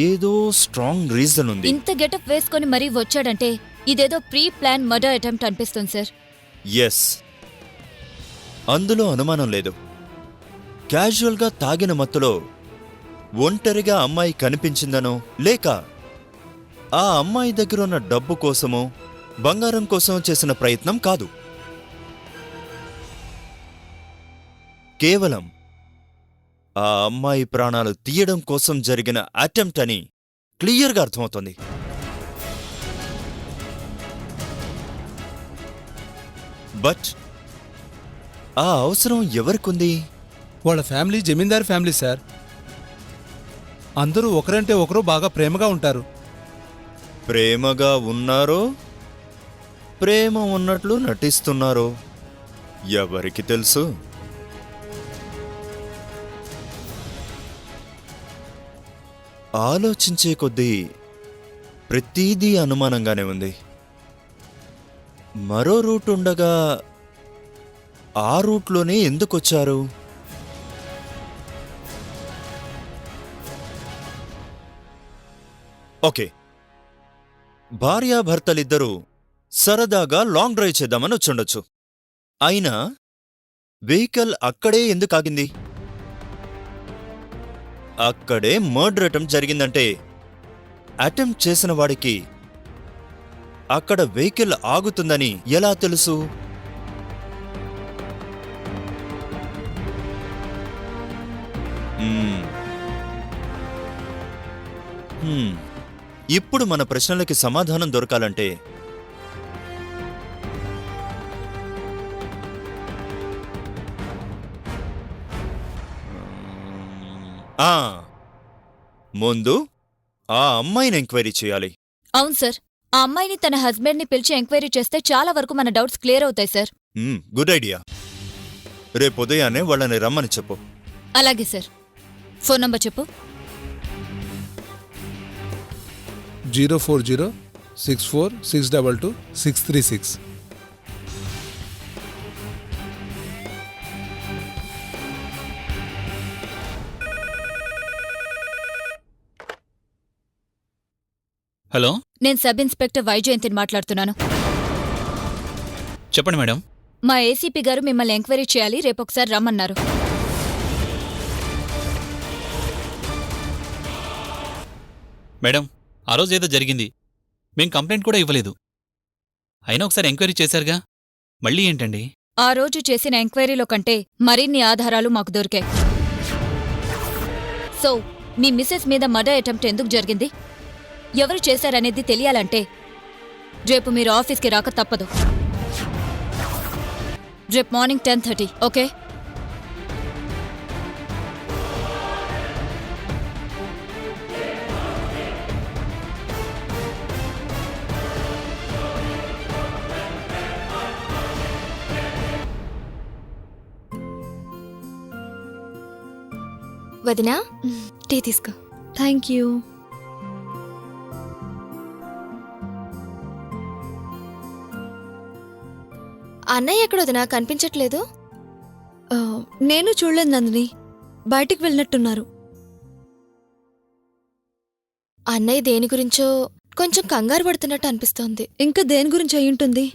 ఏదో స్ట్రాంగ్ రీజన్ ఉంది. ఇంత గెటప్ వేసుకొని మరీ వచ్చాడంటే ఇదేదో ప్రీ ప్లాన్ మర్డర్ అటెంప్ట్ అనిపిస్తుంది సార్. ఎస్, అందులో అనుమానం లేదు. క్యాజువల్గా తాగిన మత్తులో ఒంటరిగా అమ్మాయి కనిపించిందనో లేక ఆ అమ్మాయి దగ్గరున్న డబ్బు కోసమో బంగారం కోసం చేసిన ప్రయత్నం కాదు. కేవలం ఆ అమ్మాయి ప్రాణాలు తీయడం కోసం జరిగిన అటెంప్ట్ అని క్లియర్గా అర్థమవుతోంది. బట్ ఆ అవసరం ఎవరికుంది? వాళ్ళ ఫ్యామిలీ జమీందార్ ఫ్యామిలీ సార్. అందరూ ఒకరంటే ఒకరు బాగా ప్రేమగా ఉంటారు. ప్రేమగా ఉన్నారో ప్రేమ ఉన్నట్లు నటిస్తున్నారో ఎవరికి తెలుసు? ఆలోచించే కొద్దీ ప్రతిదీ అనుమానంగానే ఉంది. మరో రూట్ ఉండగా ఆ రూట్లోనే ఎందుకొచ్చారు? ఓకే, భార్యాభర్తలిద్దరూ సరదాగా లాంగ్ డ్రైవ్ చేద్దామని వచ్చుండొచ్చు. అయినా వెహికల్ అక్కడే ఎందుకాగింది? అక్కడే మర్డర్ అటెంప్ట్ జరిగిందంటే అటెంప్ట్ చేసిన వాడికి అక్కడ వెహికల్ ఆగుతుందని ఎలా తెలుసు? ఇప్పుడు మన ప్రశ్నలకి సమాధానం దొరకాలంటే ముందు ఆ అమ్మాయిని ఎంక్వైరీ చేయాలి. అవును సార్, ఆ అమ్మాయిని తన హస్బెండ్ని పిలిచి ఎంక్వైరీ చేస్తే చాలా వరకు మన డౌట్స్ క్లియర్ అవుతాయి సార్. Good idea. రేపు ఉదయాన్నే వాళ్ళని రమ్మని చెప్పు. అలాగే సార్. ఫోన్ నంబర్ చెప్పు. 04064622636. హలో, నేను సబ్ ఇన్స్పెక్టర్ వైజయంతిని మాట్లాడుతున్నాను. చెప్పండి మేడం. మా ఏసీపీ గారు మిమ్మల్ని ఎంక్వైరీ చేయాలి, రేపొకసారి రమ్మన్నారు. మేడం, ఆ రోజు ఏదో జరిగింది. మేం కంప్లైంట్ కూడా ఇవ్వలేదు. అయినా ఒకసారి ఎంక్వైరీ చేశారుగా, మళ్ళీ ఏంటండి? ఆ రోజు చేసిన ఎంక్వైరీలో కంటే మరిన్ని ఆధారాలు మాకు దొరికాయి. సో మీ మిసెస్ మీద మర్డర్ అటెంప్ట్ ఎందుకు జరిగింది, ఎవరు చేశారనేది తెలియాలంటే రేపు మీరు ఆఫీస్కి రాక తప్పదు. రేపు మార్నింగ్ 10:30. ఓకే? వదినా, టీ తీసుకో. Thank you. అన్నయ్య ఎక్కడ వదినా, కనిపించట్లేదు? నేను చూడలేదు నందిని. బయటికి వెళ్ళినట్టున్నారు. అన్నయ్య దేని గురించో కొంచెం కంగారు పడుతున్నట్టు అనిపిస్తోంది. ఇంకా దేని గురించి అయ్యుంటుంది?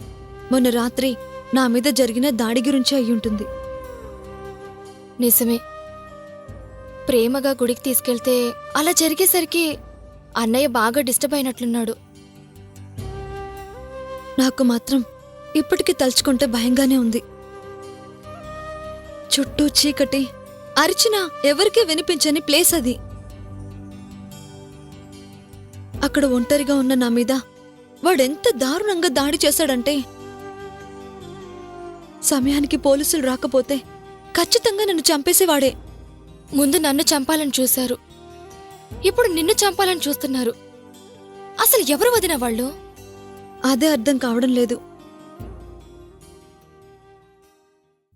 మొన్న రాత్రి నా మీద జరిగిన దాడి గురించి అయ్యుంటుంది. నిజమే. ప్రేమగా గుడికి తీసుకెళ్తే అలా జరిగేసరికి అన్నయ్య బాగా డిస్టర్బ్ అయినట్లున్నాడు. నాకు మాత్రం ఇప్పటికీ తలుచుకుంటే భయంగానే ఉంది. చుట్టూ చీకటి, అరిచినా ఎవరికీ వినిపించని ప్లేస్ అది. అక్కడ ఒంటరిగా ఉన్న నా మీద వాడెంత దారుణంగా దాడి చేశాడంటే, సమయానికి పోలీసులు రాకపోతే ఖచ్చితంగా నన్ను చంపేసేవాడే. ముందు నన్ను చంపాలని చూశారు, ఇప్పుడు నిన్ను చంపాలని చూస్తున్నారు. అసలు ఎవరు వదిన వాళ్ళు? అదే అర్థం కావడం లేదు.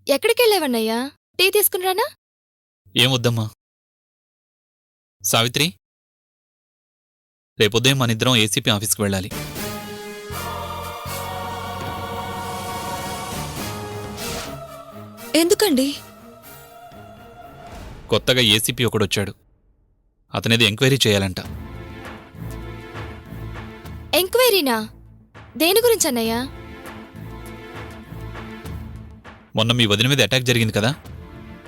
ఎక్కడికెళ్ళావన్నయ్యా? టీ తీసుకునిరానా? ఏమొద్దమ్మా. సావిత్రి, రేపొద్దుయం మనిద్దరం ఏసీపీ ఆఫీస్కి వెళ్ళాలి. ఎందుకండి? కొత్తగా ఏసీపీ ఒకడొచ్చాడు. అతనేది ఎంక్వైరీ చేయాలంట. ఎంక్వైరీనా? దేని గురించి అన్నయ్యా? మొన్న మీ వదిన మీద అటాక్ జరిగింది కదా,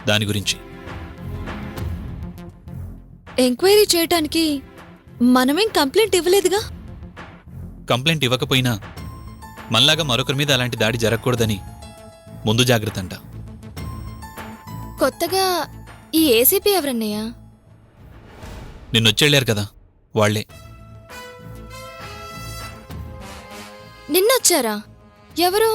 దాని గురించి. ఎంక్వైరీ చేయటానికి మనమేం కంప్లైంట్ ఇవ్వలేదుగా. కంప్లైంట్ ఇవ్వకపోయినా మళ్ళాగా మరొకరి మీద అలాంటి దాడి జరగకూడదని ముందు జాగ్రత్త అంట. కొత్తగా ఈ ఏసీపీ ఎవరన్నయ్యా? నిన్నొచ్చెళ్ళారు కదా, వాళ్లే. నిన్నొచ్చారా? ఎవరు?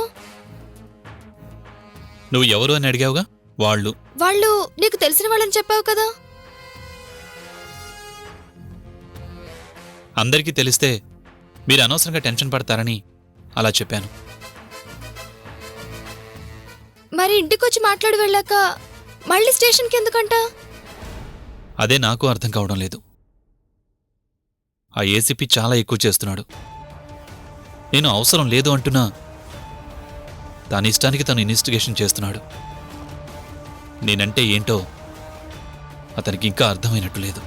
నువ్వు ఎవరు అని అడిగావుగా, వాళ్ళు. వాళ్ళు నీకు తెలిసిన వాళ్ళని చెప్పావు కదా. అందరికీ తెలిస్తే మీరు అనవసరంగా టెన్షన్ పడతారని అలా చెప్పాను. మరి ఇంటికొచ్చి మాట్లాడి వెళ్ళాక మళ్ళీ స్టేషన్కి ఎందుకంట? అదే నాకు అర్థం కావడం లేదు. ఆ ఏసీపీ చాలా ఎక్కువ చేస్తున్నాడు. నేను అవసరం లేదు అంటున్నా తన ఇష్టానికి తను ఇన్వెస్టిగేషన్ చేస్తున్నాడు. నేనంటే ఏంటో అతనికి ఇంకా అర్థమైనట్టు లేదు.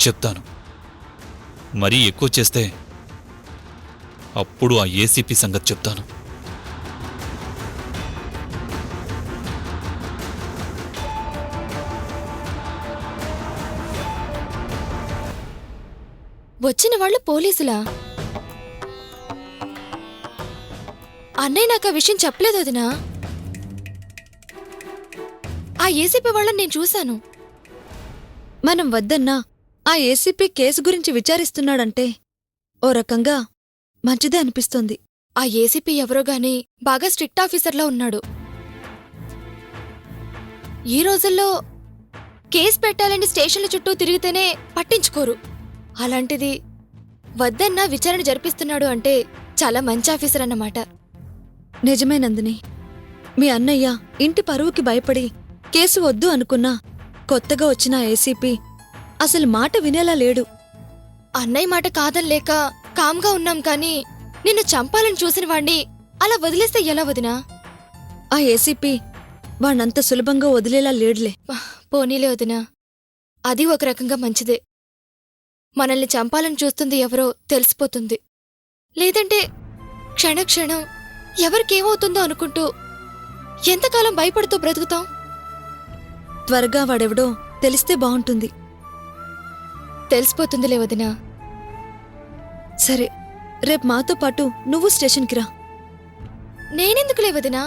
చెప్తాను, మరీ ఎక్కువ చేస్తే అప్పుడు ఆ ఏసీపీ సంగతి చెప్తాను. వచ్చిన వాళ్ళు పోలీసులా? అన్నయ్య నాకు ఆ విషయం చెప్పలేదు వదినా. ఆ ఏసీపీ వాళ్ళని నేను చూశాను. మనం వద్దన్నా ఆ ఏసీపీ కేసు గురించి విచారిస్తున్నాడంటే ఓ రకంగా మంచిదే అనిపిస్తోంది. ఆ ఏసీపీ ఎవరో గాని బాగా స్ట్రిక్ట్ ఆఫీసర్లా ఉన్నాడు. ఈ రోజుల్లో కేసు పెట్టాలని స్టేషన్ల చుట్టూ తిరిగితేనే పట్టించుకోరు. అలాంటిది వద్దన్నా విచారణ జరిపిస్తున్నాడు అంటే చాలా మంచి ఆఫీసర్ అన్నమాట. నిజమే నందిని. మీ అన్నయ్య ఇంటి పరువుకి భయపడి కేసు వద్దు అనుకున్నా కొత్తగా వచ్చిన ఏసీపీ అసలు మాట వినేలా లేడు. అన్నయ్య మాట కాదనలేక కామ్గా ఉన్నాం కానీ నిన్ను చంపాలని చూసిన వాణ్ణి అలా వదిలేస్తే ఎలా వదినా? ఆ ఏసీపీ వాణ్ణంత సులభంగా వదిలేలా లేడులే. పోనీలే వదినా, అది ఒక రకంగా మంచిదే. మనల్ని చంపాలని చూస్తుంది ఎవరో తెలిసిపోతుంది. లేదంటే క్షణక్షణం ఎవరికేమవుతుందో అనుకుంటూ ఎంతకాలం భయపడుతూ బ్రతుకుతాం? త్వరగా వాడెవడో తెలిస్తే బావుంటుంది. తెలిసిపోతుందిలే వదినా. సరే, రేపు మాతో పాటు నువ్వు స్టేషన్కి రా. నేనెందుకులే వదినా?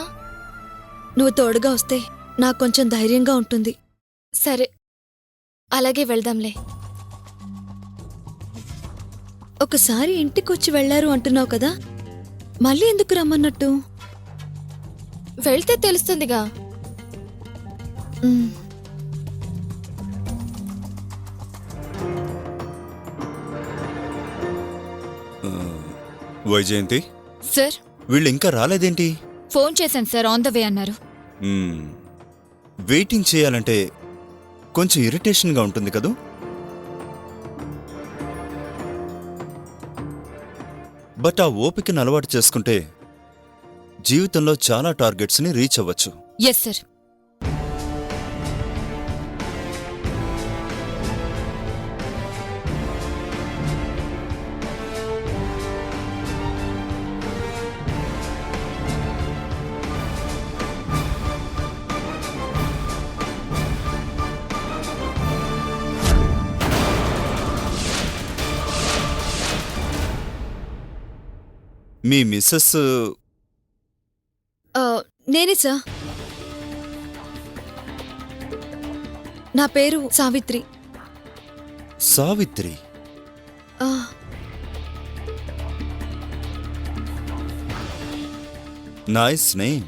నువ్వు తోడుగా వస్తే నాకు కొంచెం ధైర్యంగా ఉంటుంది. సరే, అలాగే వెళ్దాంలే. ఒకసారి ఇంటికొచ్చి వెళ్లారు అంటున్నావు కదా, మళ్ళీ ఎందుకు రమ్మన్నట్టు? వెళ్తే తెలుస్తుందిగా. ఉమ్. వైజయంతి, సార్, వీళ్ళు ఇంకా రాలేదేంటి? ఫోన్ చేశాను సార్, ఆన్ ద వే అన్నారు. వెయిటింగ్ చేయాలంటే కొంచెం ఇరిటేషన్గా ఉంటుంది కదూ? బట్ ఆ ఓపికను అలవాటు చేసుకుంటే జీవితంలో చాలా టార్గెట్స్ని రీచ్ అవ్వచ్చు. Yes sir. మీ మిస్సెస్ నేనే సార్. నా పేరు సావిత్రి. సావిత్రి. ఆ, నైస్ నేమ్.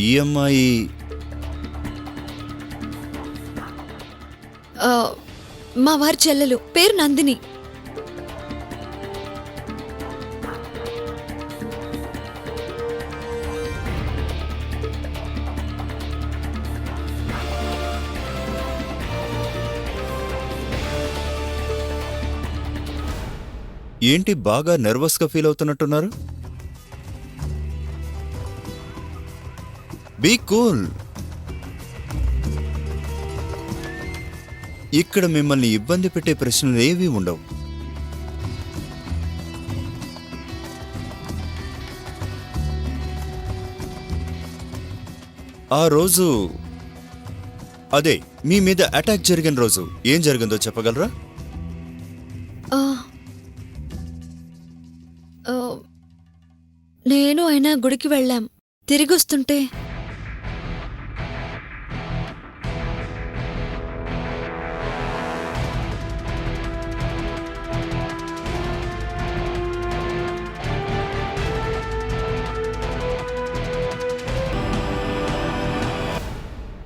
ఈ అమ్మాయి మా వారి చెల్లెలు, పేరు నందిని. ఏంటి బాగా నర్వస్గా ఫీల్ అవుతున్నట్టున్నారు? Be cool. ఇక్కడ మిమ్మల్ని ఇబ్బంది పెట్టే ప్రశ్నలు ఏవీ ఉండవు. ఆ రోజు అదే మీ మీద అటాక్ జరిగిన రోజు ఏం జరిగిందో చెప్పగలరా? ఆ, ఆ, నేను ఆయన గుడికి వెళ్ళాం. తిరిగొస్తుంటే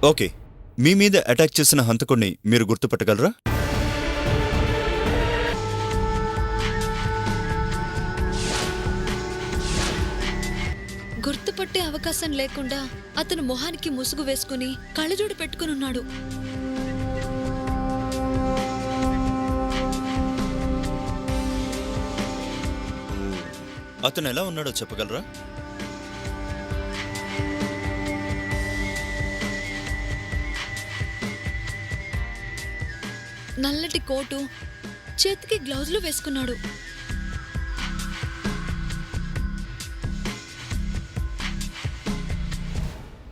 ఓకే, మీ మీద అటాక్ చేసిన హంతకుడిని మీరు గుర్తుపట్టగలరా? గుర్తుపట్టే అవకాశం లేకుండా అతను మొహానికి ముసుగు వేసుకుని కళ్ళజోడు పెట్టుకునున్నాడు. అతను ఎలా ఉన్నాడో చెప్పగలరా? నల్లటి కోటు, చేతికి గ్లౌజులు వేసుకున్నాడు.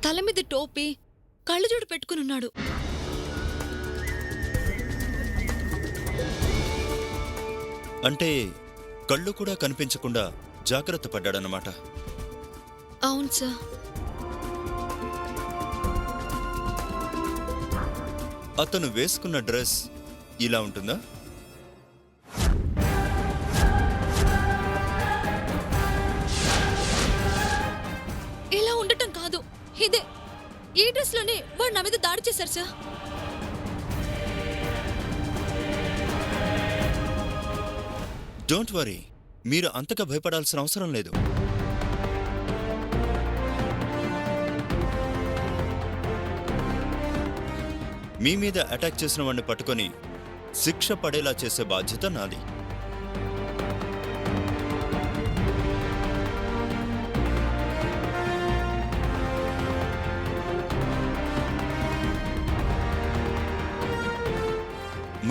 తల మీద టోపీ, కళ్ళజోడు పెట్టుకునున్నాడు. అంటే కళ్ళు కూడా కనిపించకుండా జాగ్రత్త పడ్డాడన్నమాట. అవును సార్. అతను వేసుకున్న డ్రెస్ ఇలా ఉంటుందా? ఇలా ఉండటం కాదు, ఇదే. ఈ డ్రెస్ లోనే వాడు నా మీద దాడి చేశారు సార్. డోంట్ వరీ, మీరు అంతగా భయపడాల్సిన అవసరం లేదు. మీ మీద అటాక్ చేసిన వాడిని పట్టుకొని శిక్ష పడేలా చేసే బాధ్యత నాది.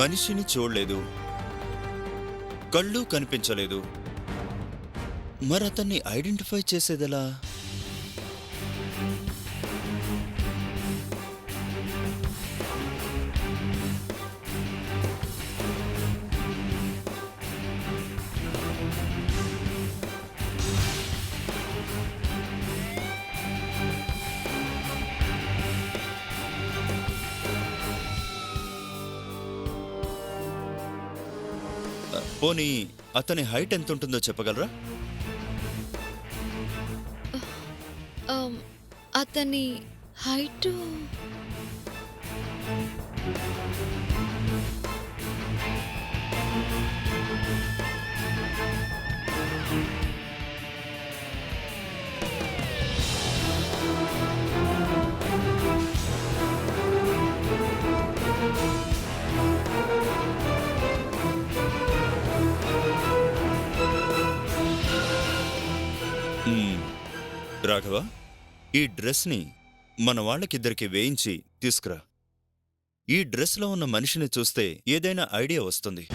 మనిషిని చూడలేదు, కళ్ళు కనిపించలేదు, మరతన్ని ఐడెంటిఫై చేసేదెలా? పోనీ అతని హైట్ ఎంత ఉంటుందో చెప్పగలరా? అతని హైట్ రాఘవ, ఈ డ్రెస్ని మన వాళ్ళకిద్దరికి వేయించి తీసుకురా. ఈ డ్రెస్లో ఉన్న మనిషిని చూస్తే ఏదైనా ఐడియా వస్తుంది.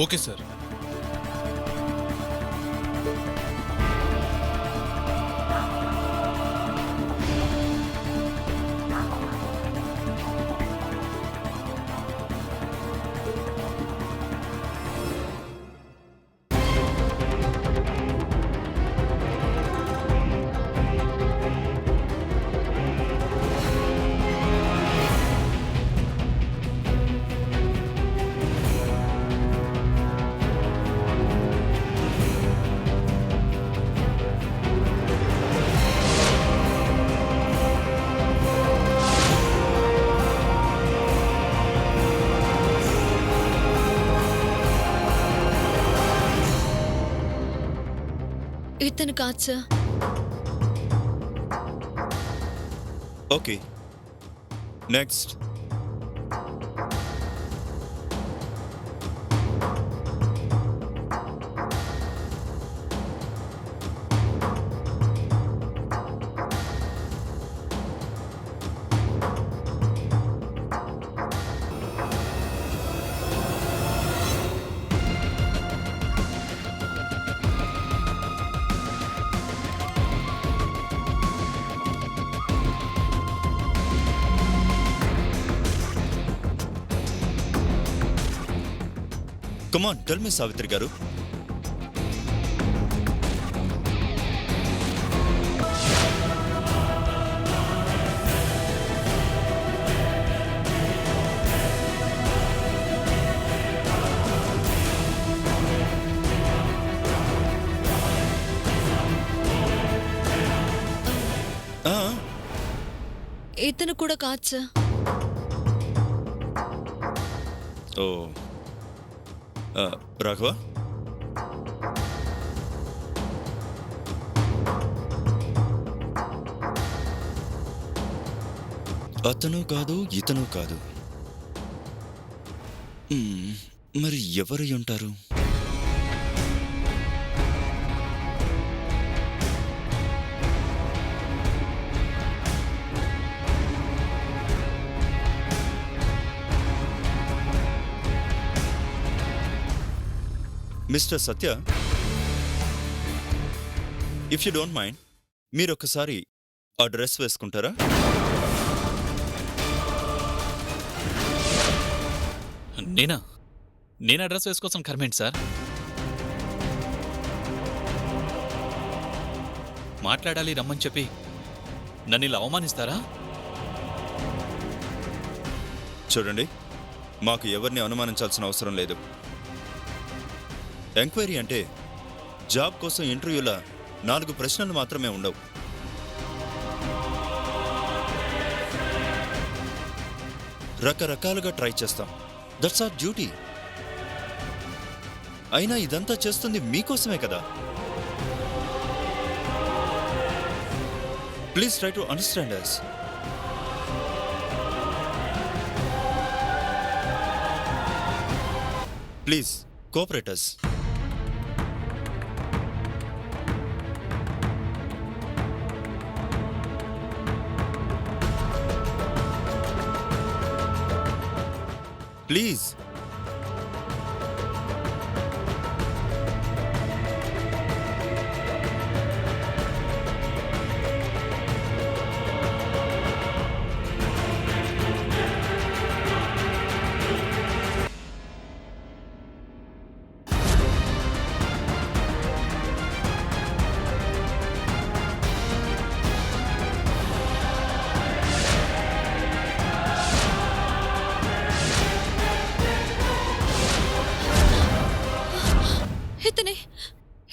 Okay sir. ఇతను కాదు sir. Okay, next. Come on, tell me Savitri garu. ఇతను కూడా కాదు సార్. ఓ రాఘవ, అతను కాదు, ఇతను కాదు. మరి ఎవరు ఉంటారు? Mister Satya, if you don't mind, మీరొకసారి ఆ డ్రెస్ వేసుకుంటారా? నేను అడ్రస్ వేసుకోసం కర్మేంటి సార్? మాట్లాడాలి రమ్మని చెప్పి నన్ను ఇలా అవమానిస్తారా? చూడండి, మాకు ఎవరిని అనుమానించాల్సిన అవసరం లేదు. ఎంక్వైరీ అంటే జాబ్ కోసం ఇంటర్వ్యూలా 4 ప్రశ్నలు మాత్రమే ఉండవు. రకరకాలుగా ట్రై చేస్తాం. That's our duty. అయినా ఇదంతా చేస్తుంది మీకోసమే కదా. Please try to understand us. Please cooperate us. Please.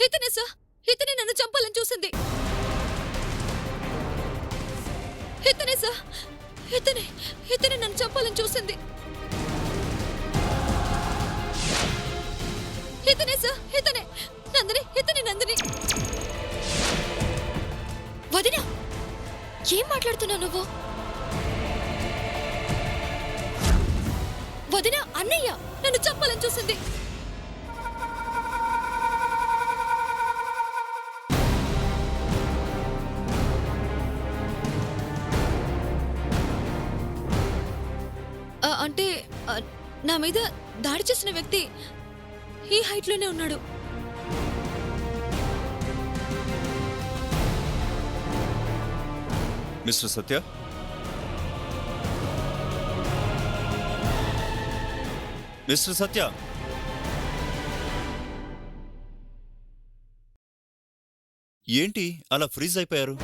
ఇతనే సార్. ఇతనే నన్ను చంపాలని చూసింది. ఇతనే సార్. ఇతనే నన్ను చంపాలని చూసింది. ఇతనే సార్. ఇతనే నందిని. వదినా, ఏం మాట్లాడుతున్నావు నువ్వు? వదినా, అన్నయ్య నన్ను చంపాలని చూసింది. అంటే నా మీద దాడి చేసిన వ్యక్తి ఈ హైట్లోనే ఉన్నాడు. మిస్టర్ సత్య, మిస్టర్ సత్య, ఏంటి అలా ఫ్రీజ్ అయిపోయారు?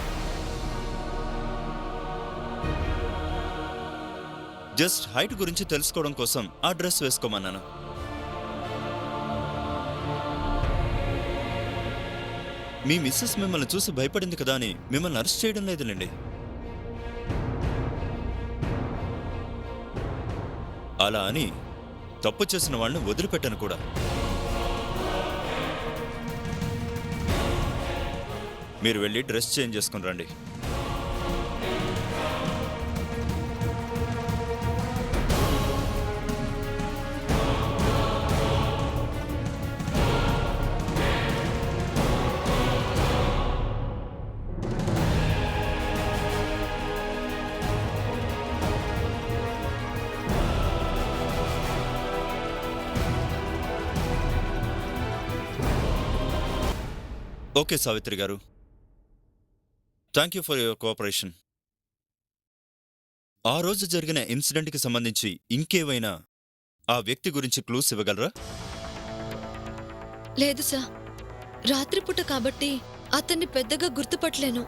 జస్ట్ హైట్ గురించి తెలుసుకోవడం కోసం ఆ డ్రెస్ వేసుకోమన్నాను. మీ మిస్సెస్ మిమ్మల్ని చూసి భయపడింది కదా అని మిమ్మల్ని అరెస్ట్ చేయడం లేదులేండి. అలా అని తప్పు చేసిన వాళ్ళని వదిలిపెట్టాను కూడా. మీరు వెళ్ళి డ్రెస్ చేంజ్ చేసుకుని రండి. ఓకే సావిత్రి గారు, thank you for your cooperation. ఆ రోజు జరిగిన ఇన్సిడెంట్కి సంబంధించి ఇంకేవైనా ఆ వ్యక్తి గురించి క్లూస్ ఇవ్వగలరా? లేదు సార్, రాత్రిపూట కాబట్టి అతన్ని పెద్దగా గుర్తుపట్టలేను.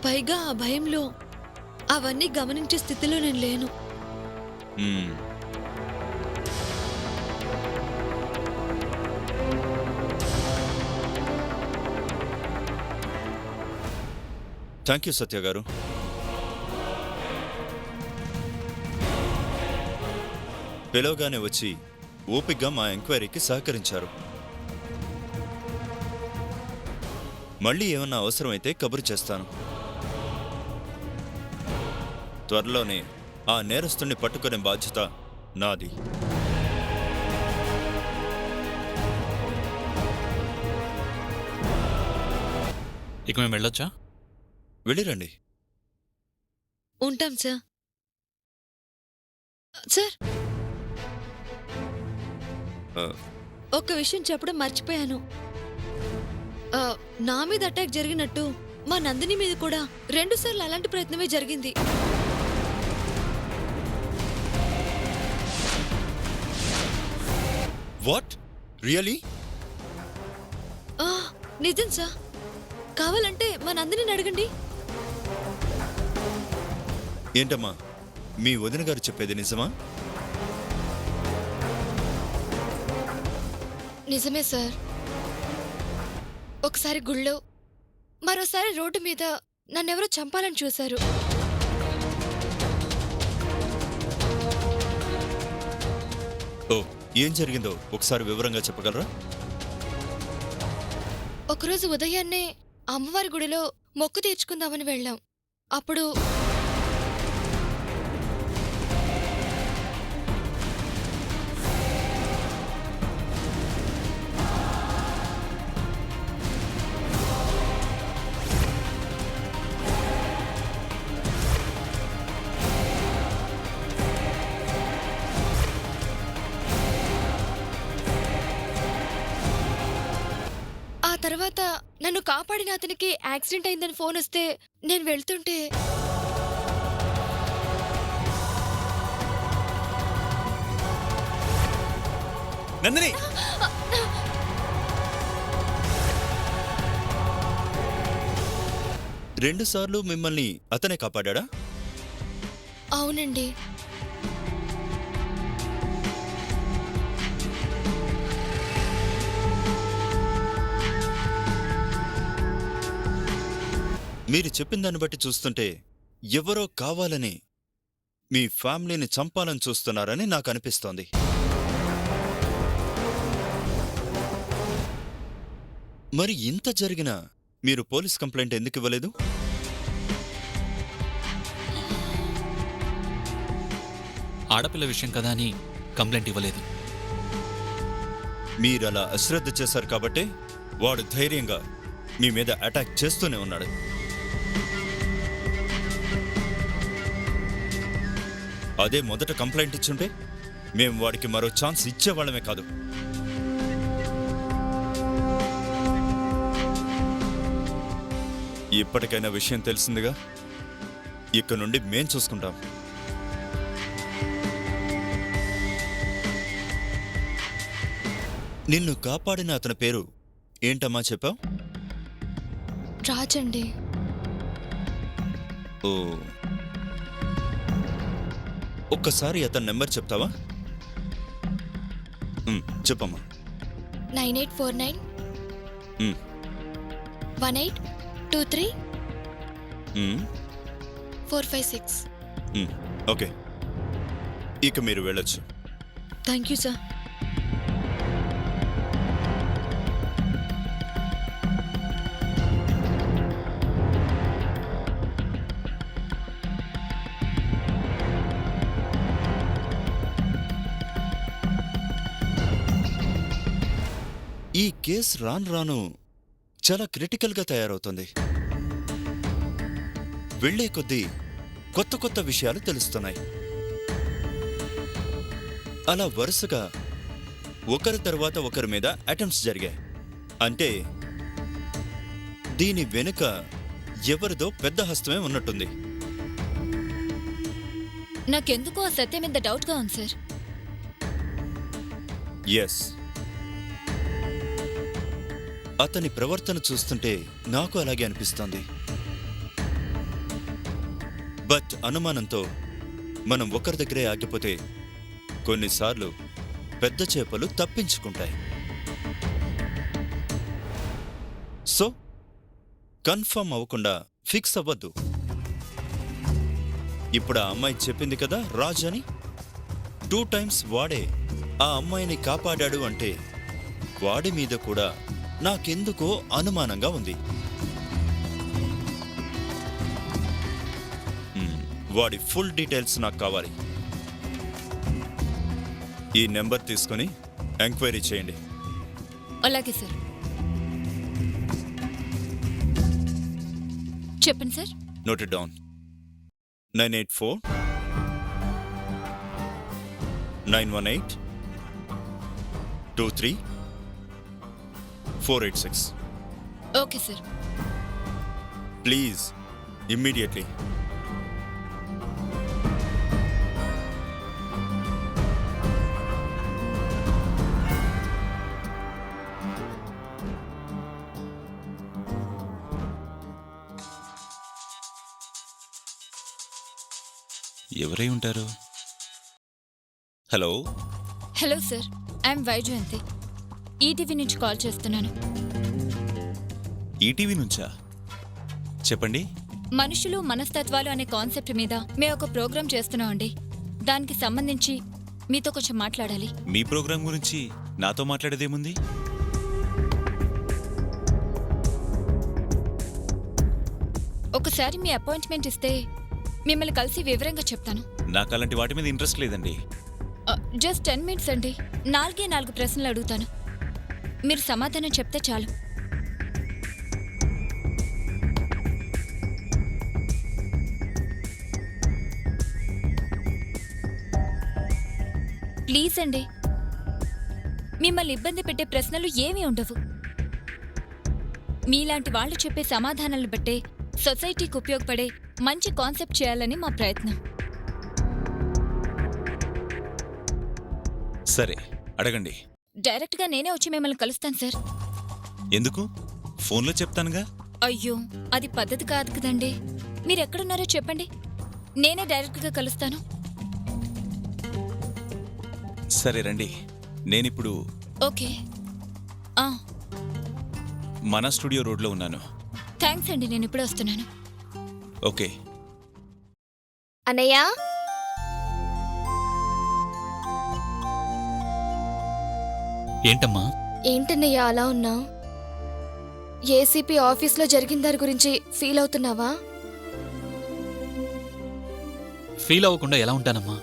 పైగా ఆ భయంలో అవన్నీ గమనించే స్థితిలో నేను లేను. థ్యాంక్ యూ సత్య గారు. పిలవగానే వచ్చి ఓపిగ్గా మా ఎంక్వైరీకి సహకరించారు. మళ్ళీ ఏమన్నా అవసరమైతే కబురు చేస్తాను. త్వరలోనే ఆ నేరస్తుణ్ణి పట్టుకునే బాధ్యత నాది. ఇక మేము వెళ్ళొచ్చా? వెళ్ళిరండి. ఉంటాం సార్. సార్, ఒక్క విషయం చెప్పడం మర్చిపోయాను. నా మీద అటాక్ జరిగినట్టు మా నందిని మీద కూడా 2 సార్లు అలాంటి ప్రయత్నమే జరిగింది. వాట్? రియలీ? నిజం సార్. కావాలంటే మా నందిని అడగండి. ఏంటమ్మా, మీ వదిన గారు చెప్పేది నిజమా? నిజమే సార్. ఒకసారి గుళ్ళో, మరోసారి రోడ్డు మీద నన్నెవరో చంపాలని చూశారు. ఓ, ఏం జరిగిందో ఒకసారి వివరంగా చెప్పగలరా? ఒకరోజు ఉదయాన్నే అమ్మవారి గుడిలో మొక్కు తీర్చుకుందామని వెళ్ళాం. అప్పుడు ఆ తర్వాత నన్ను కాపాడిన అతనికి యాక్సిడెంట్ అయిందని ఫోన్ వస్తే నేను వెళ్తుంటే నందిని! రెండుసార్లు మిమ్మల్ని అతనే కాపాడా? అవునండి. మీరు చెప్పిన దాన్ని బట్టి చూస్తుంటే ఎవరో కావాలని మీ ఫ్యామిలీని చంపాలని చూస్తున్నారని నాకు అనిపిస్తోంది. మరి ఇంత జరిగినా మీరు పోలీస్ కంప్లైంట్ ఎందుకు ఇవ్వలేదు? ఆడపిల్ల విషయం కదా అని కంప్లైంట్ ఇవ్వలేదు. మీరలా అశ్రద్ధ చేశారు కాబట్టే వాడు ధైర్యంగా మీ మీద అటాక్ చేస్తూనే ఉన్నాడు. అదే మొదట కంప్లైంట్ ఇచ్చుంటే మేము వాడికి మరో ఛాన్స్ ఇచ్చేవాళ్ళమే కాదు. ఇప్పటికైనా విషయం తెలిసిందిగా, ఇక నుండి మేం చూసుకుంటాం. నిన్ను కాపాడిన అతని పేరు ఏంటమ్మా చెప్పావు? రాజండి. ఓ, ఒక్కసారి అతని నెంబర్ చెప్తావా? చెప్పమ్మా. 9849 ఉమ్, 1823 ఉమ్, 456. ఓకే, ఇక మీరు వెళ్ళొచ్చు. Thank you sir. ఈ కేసు రాను రాను చాలా క్రిటికల్గా తయారవుతుంది. వెళ్లే కొద్దీ కొత్త కొత్త విషయాలు తెలుస్తున్నాయి. అలా వరుసగా ఒకరి తర్వాత ఒకరి మీద అటెంప్ట్స్ జరిగాయి. అంటే దీని వెనుక ఎవరిదో పెద్ద హస్తమే ఉన్నట్టుంది. నాకెందుకో ఆ సత్యం మీద డౌట్గా ఉంది సార్. ఎస్, అతని ప్రవర్తన చూస్తుంటే నాకు అలాగే అనిపిస్తోంది. బట్ అనుమానంతో మనం ఒకరి దగ్గరే ఆగిపోతే కొన్నిసార్లు పెద్ద చేపలు తప్పించుకుంటాయి. సో కన్ఫర్మ్ అవ్వకుండా ఫిక్స్ అవ్వద్దు. ఇప్పుడు ఆ అమ్మాయి చెప్పింది కదా రాజ్ అని, 2 times వాడే ఆ అమ్మాయిని కాపాడాడు అంటే వాడి మీద కూడా నాకెందుకో అనుమానంగా ఉంది. వాడి ఫుల్ డీటెయిల్స్ నాకు కావాలి. ఈ నెంబర్ తీసుకొని ఎంక్వైరీ చేయండి. అలాగే సార్. చెప్పండి sir. Note it down. 984 918 23 486. Okay sir. Please immediately. ఎవరై ఉంటారు? Hello. Hello sir, I'm Vyjayanthi. ETV నుంచి కాల్ చేస్తున్నాను. ఈటీవీ నుంచా? చెప్పండి. మనుషులు మనస్తత్వాలు అనే కాన్సెప్ట్ మీద మేము ఒక ప్రోగ్రాం చేస్తున్నాం అండి. దానికి సంబంధించి మీతో కొంచెం మాట్లాడాలి. మీ ప్రోగ్రాం గురించి నాతో మాట్లాడేదేముంది? ఒకసారి మీ అపాయింట్మెంట్ ఇస్తే మిమ్మల్ని కలిసి వివరంగా చెప్తాను. నాకు అలాంటి వాటి మీద ఇంట్రెస్ట్ లేదండి. జస్ట్ 10 minutes అండి. 4 ప్రశ్నలు అడుగుతాను, మీరు సమాధానం చెప్తే చాలు. ప్లీజ్ అండి, మిమ్మల్ని ఇబ్బంది పెట్టే ప్రశ్నలు ఏమీ ఉండవు. మీలాంటి వాళ్ళు చెప్పే సమాధానాలను బట్టే సొసైటీకి ఉపయోగపడే మంచి కాన్సెప్ట్ చేయాలని మా ప్రయత్నం. సరే, అడగండి. డైరెక్ట్గా నేనే వచ్చి మిమ్మల్ని కలుస్తాను సార్. ఎందుకు? ఫోన్లో చెప్తానుగా. అయ్యో, అది పద్ధతి కాదు కదండి. మీరెక్కడున్నారో చెప్పండి, నేనే డైరెక్ట్గా కలుస్తాను. సరే రండి. నేనిప్పుడు ఓకే. మన స్టూడియో రోడ్లో ఉన్నాను. థ్యాంక్స్ అండి, నేను ఇప్పుడే వస్తున్నాను. ఓకే. అన్నయ్య, ఏంటమ్మా? ఏంటన్నయ్య అలా ఉన్నావు? ఏసీపీ ఆఫీస్లో జరిగిన దాని గురించి ఫీల్ అవుతున్నావా? ఫీల్ అవ్వకుండా ఎలా ఉంటానమ్మా?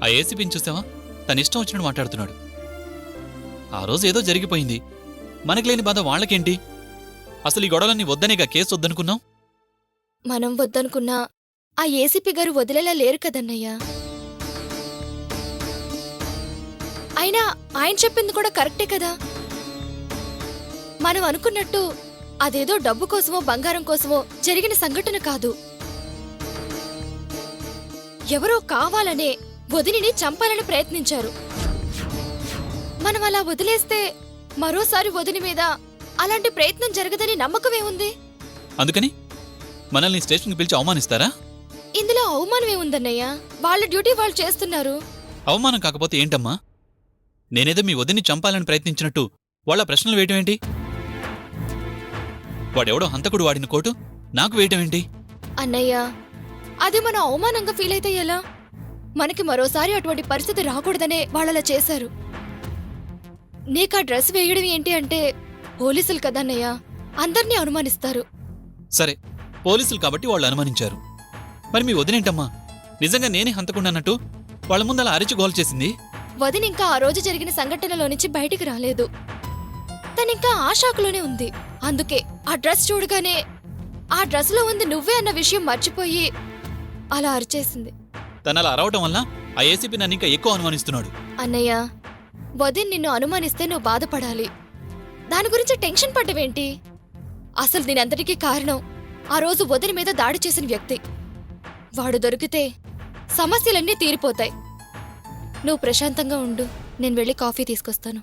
ఆ ఏసీపీని చూసావా? తన ఇష్టం వచ్చినట్టు మాట్లాడుతున్నాడు. ఆ రోజు ఏదో జరిగిపోయింది, మనకి లేని బాధ వాళ్ళకేంటి? అసలు ఈ గొడవలన్నీ వద్దనేగా కేసు వద్దనుకున్నాం. మనం వద్దనుకున్నా ఆ ఏసీపీ గారు వదిలేలా లేరు కదన్నయ్యా. అయినా ఆయన చెప్పింది కూడా కరెక్టే కదా. మనం అనుకున్నట్టు అదేదో డబ్బు కోసమో బంగారం కోసమో జరిగిన సంఘటన కాదు. ఎవరో కావాలనే వదిలిని చంపాలని ప్రయత్నించారు. మనం అలా వదిలేస్తే మరోసారి వదిలి మీద అలాంటి ప్రయత్నం జరగదని నమ్మకమేముంది? అందుకని మనల్ని స్టేషన్కి పిలిచి అవమానిస్తారా? ఇందులో అవమానమేముందన్నయ్యా? వాళ్ళ డ్యూటీ వాళ్ళు చేస్తున్నారు. అవమానం కాకపోతే ఏంటమ్మా? నేనేదో మీ వదిని చంపాలని ప్రయత్నించినట్టు వాళ్ళ ప్రశ్నలు వేయటం ఏంటి? వాడెవడో హంతకుడు వాడిన కోటు నాకు వేయటం ఏంటి? అన్నయ్య, అది మనం అవమానంగా ఫీల్ అయితే ఎలా? మనకి మరోసారి అటువంటి పరిస్థితి రాకూడదనే వాళ్ళలా చేశారు. నీకా డ్రెస్ వేయడం ఏంటి అంటే పోలీసులు కదన్నయ్య, అందర్నీ అనుమానిస్తారు. సరే, పోలీసులు కాబట్టి వాళ్ళు అనుమానించారు. మరి మీ వదినేంటమ్మా నిజంగా నేనే హంతకుండానట్టు వాళ్ళ ముందు అలా అరిచి గోల్ చేసింది? వదినింకా ఆ రోజు జరిగిన సంఘటనలో నుంచి బయటికి రాలేదు. తనింకా ఆ షాకులోనే ఉంది. అందుకే ఆ డ్రెస్ చూడగానే ఆ డ్రెస్లో ఉంది నువ్వే అన్న విషయం మర్చిపోయి అలా అరిచేసింది. తను అలా అరవటం వల్ల ఆ ఏసీపీ నన్ను ఇంకా ఎక్కువ అనుమానిస్తున్నాడు. అన్నయ్య, వదిన్ నిన్ను అనుమానిస్తే నువ్వు బాధపడాలి. దాని గురించి టెన్షన్ పడ్డవేంటి? అసలు దీనంతటికీ కారణం ఆ రోజు వదిన మీద దాడి చేసిన వ్యక్తి. వాడు దొరికితే సమస్యలన్నీ తీరిపోతాయి. నువ్వు ప్రశాంతంగా ఉండు, నేను వెళ్ళి కాఫీ తీసుకొస్తాను.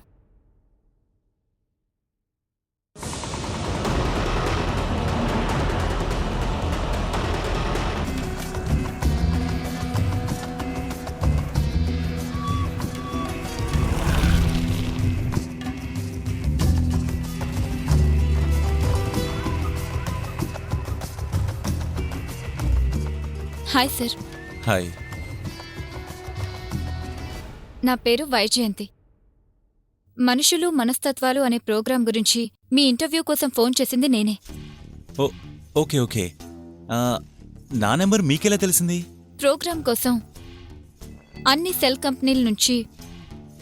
Hi sir. హాయ్. నా పేరు వైజయంతి. మనుషులు మనస్తత్వాలు అనే ప్రోగ్రాం గురించి మీ ఇంటర్వ్యూ కోసం ఫోన్ చేసింది నేనే. ఓ ఓకే ఓకే. నా నెంబర్ మీకెలా తెలిసింది? ప్రోగ్రాం కోసం అన్ని సెల్ కంపెనీల నుంచి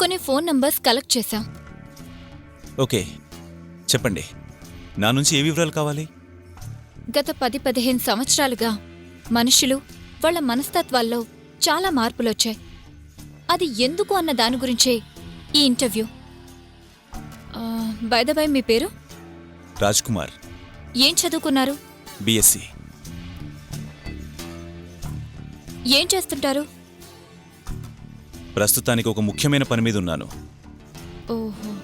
కొన్ని ఫోన్ నంబర్స్ కలెక్ట్ చేశాం. ఓకే, చెప్పండి. నా నుంచి ఏ వివరాలు కావాలి? గత 10-15 సంవత్సరాలుగా మనుషులు వాళ్ళ మనస్తత్వాల్లో చాలా మార్పులొచ్చాయి. అది ఎందుకు అన్న దాని గురించే ఈ ఇంటర్వ్యూ. బై ద బై, మీ పేరు? రాజ్ కుమార్. ఏం చదువుకున్నారు? బిఎస్సి. ఏం చేస్తుంటారు? ప్రస్తుతానికి ఒక ముఖ్యమైన పని మీద ఉన్నాను. ఓహో,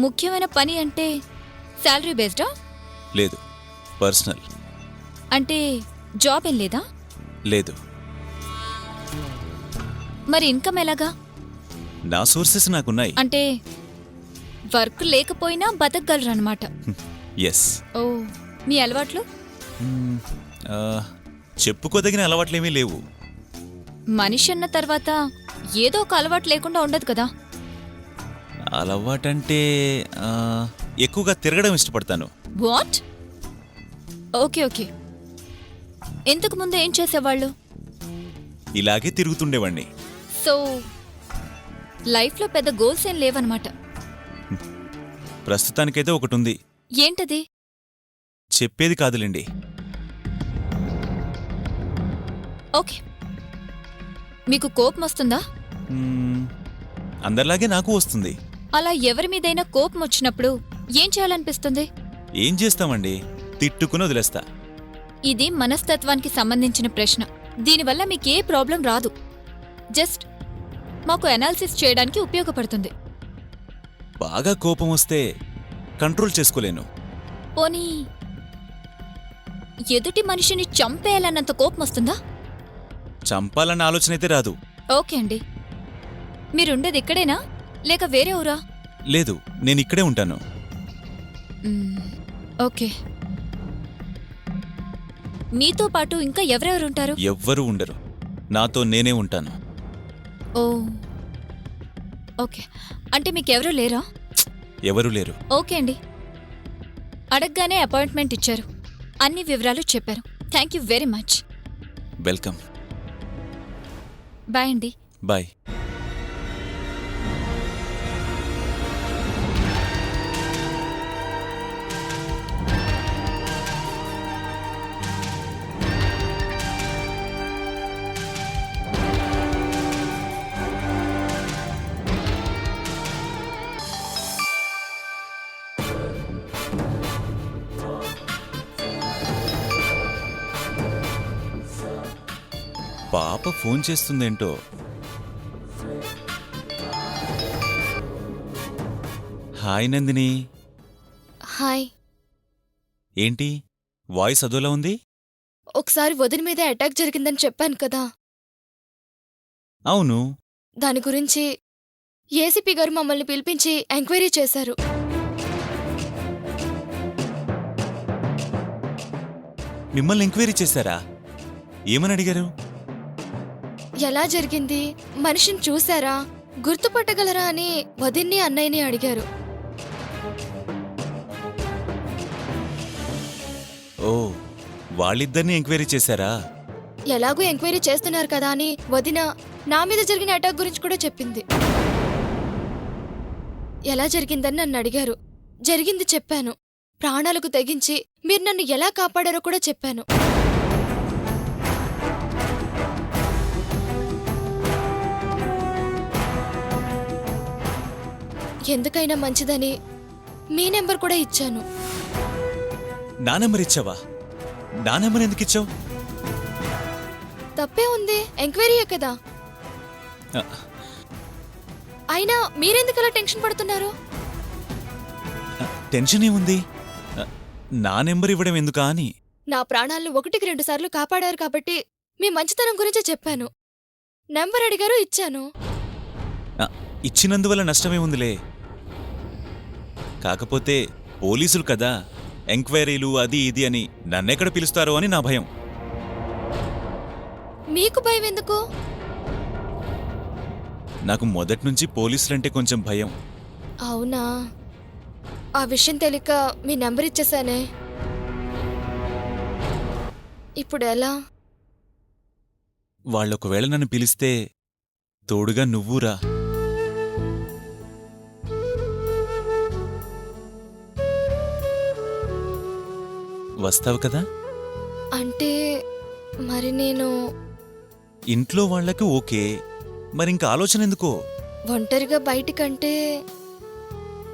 ముఖ్యమైన పని అంటే శాలరీ బేస్డా? లేదు, పర్సనల్. అంటే జాబ్ ఏం లేదా? లేదు. మరి ఇన్కమ్ ఎలాగా? నా సోర్సెస్ నాకున్నాయి. అంటే వర్క్ లేకపోయినా బతకగలరన్నమాట. ఎస్. ఓ, మీ అలవాట్లు? చెప్పుకోదగిన అలవాట్లేమీ లేవు. మనిషి అన్న తర్వాత ఏదో ఒక అలవాటు లేకుండా ఉండదు కదా. అలవాటంటే ఎక్కువగా తిరగడం ఇష్టపడతాను. వాట్? Okay okay. ఇంతకు ముందు ఏం చేసేవాళ్ళు? ఇలాగే తిరుగుతుండేవాణ్ణి. సో లైఫ్లో పెద్ద గోల్స్ ఏం లేవన్నమాట. ప్రస్తుతానికైతే ఒకటుంది. ఏంటది? చెప్పేది కాదులేండి. ఓకే. మీకు కోపం వస్తుందా? అందరిలాగే నాకు వస్తుంది. అలా ఎవరి మీదైనా కోపం వచ్చినప్పుడు ఏం చేయాలనిపిస్తుంది? ఏం చేస్తామండి, తిట్టుకుని వదిలేస్తా. ఇది మనస్తత్వానికి సంబంధించిన ప్రశ్న. దీనివల్ల మీకే ప్రాబ్లం రాదు. జస్ట్ మాకు అనాలిసిస్ చేయడానికి ఉపయోగపడుతుంది. బాగా కోపం వస్తే కంట్రోల్ చేసుకోలేను. పోనీ ఎదుటి మనిషిని చంపేయాలన్నంత కోపం వస్తుందా? చంపాలన్న ఆలోచన అయితే రాదు. ఓకే అండి. మీరుండేది ఇక్కడేనా లేక వేరే ఊరా? లేదు, నేను ఇక్కడే ఉంటాను. ఓకే. మీతో పాటు ఇంకా ఎవరెవరుంటారు? ఎవ్వరూ ఉండరు, నాతో నేనే ఉంటాను. ఓ ఓకే. అంటే మీకెవరూ లేరా? ఎవరూ లేరు. ఓకే అండి. అడగగానే అపాయింట్మెంట్ ఇచ్చారు, అన్ని వివరాలు చెప్పారు. Thank you very much. Welcome. Bye అండి. బాయ్. పాప ఫోన్ చేస్తుందేంటో. హాయ్ నందిని. హాయ్. ఏంటి వాయిస్ అదోలా ఉంది? ఒకసారి వదిన మీద అటాక్ జరిగిందని చెప్పాను కదా, అవును. దాని గురించి ఏసీపీ గారు మమ్మల్ని పిలిపించి ఎంక్వైరీ చేశారు. మిమ్మల్ని ఎంక్వైరీ చేశారా? ఏమని అడిగారు? ఎలా జరిగింది, మనిషిని చూశారా, గుర్తుపట్టగలరా అని వదిన్ని అన్నయ్యని అడిగారు. ఓ, వాళ్ళిద్దరిని ఎంక్వైరీ చేశారా? ఎలాగూ ఎంక్వైరీ చేస్తున్నారు కదా అని వదిన నా మీద జరిగిన అటాక్ గురించి కూడా చెప్పింది. ఎలా జరిగిందని నన్ను అడిగారు. జరిగింది చెప్పాను. ప్రాణాలకు తెగించి మీరు నన్ను ఎలా కాపాడారో కూడా చెప్పాను. ఎందుకైనా మంచిదని మీ నెంబర్ కూడా ఇచ్చాను. నా నెంబర్ ఇచ్చావా? నా నెంబర్ ఎందుకు ఇచ్చావు? తప్పే ఉంది, ఎంక్వైరీయే కదా. అయినా మీరెందుకలా టెన్షన్ పడుతున్నారు? టెన్షన్ ఏముంది? నా నెంబర్ ఇవ్వడం ఎందుకా అని. నా ప్రాణాలను 1-2 సార్లు కాపాడారు కాబట్టి మీ మంచితనం గురించే చెప్పాను. నెంబర్ అడిగారు, ఇచ్చాను. ఇచ్చినందువల్ల నష్టమే ఉందిలే. కాకపోతే పోలీసులు కదా, ఎంక్వైరీలు అది ఇది అని నన్నెక్కడ పిలుస్తారో అని నా భయం. మీకు భయం ఎందుకు? నాకు మొదట్నుంచి పోలీసులంటే కొంచెం భయం. అవునా? ఆ విషయం తెలియక మీ నెంబర్ ఇచ్చేసానే. ఇప్పుడు ఎలా? వాళ్ళొకవేళ నన్ను పిలిస్తే తోడుగా నువ్వురా. వస్తావు కదా? అంటే మరి నేను ఇంట్లో వాళ్ళకి ఓకే, మరింక ఆలోచన ఎందుకో? ఒంటరిగా బయటికంటే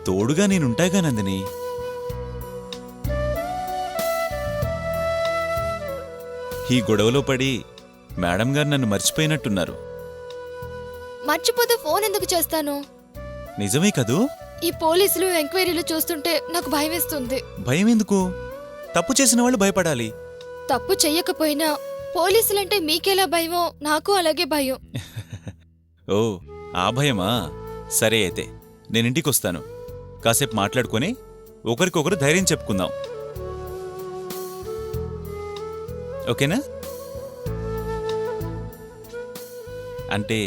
తోడుగా నేనుంటాగా నందిని. ఈ గొడవలో పడి మేడం గారు నన్ను మర్చిపోయినట్టున్నారు. మర్చిపోతే ఫోన్ ఎందుకు చేస్తాను? నిజమే కదూ? ఈ పోలీసులు ఎంక్వైరీలు చూస్తుంటే నాకు భయం వేస్తుంది. భయం ఎందుకు? తప్పు చేసిన వాళ్ళు భయపడాలి. తప్పు చెయ్యకపోయినా పోలీసులంటే మీకెలా భయమో నాకు అలాగే భయం. ఓ, ఆ భయమా? సరే అయితే నేనింటికొస్తాను. కాసేపు మాట్లాడుకొని ఒకరికొకరు ధైర్యం చెప్పుకుందాం. ఓకేనా? అంటే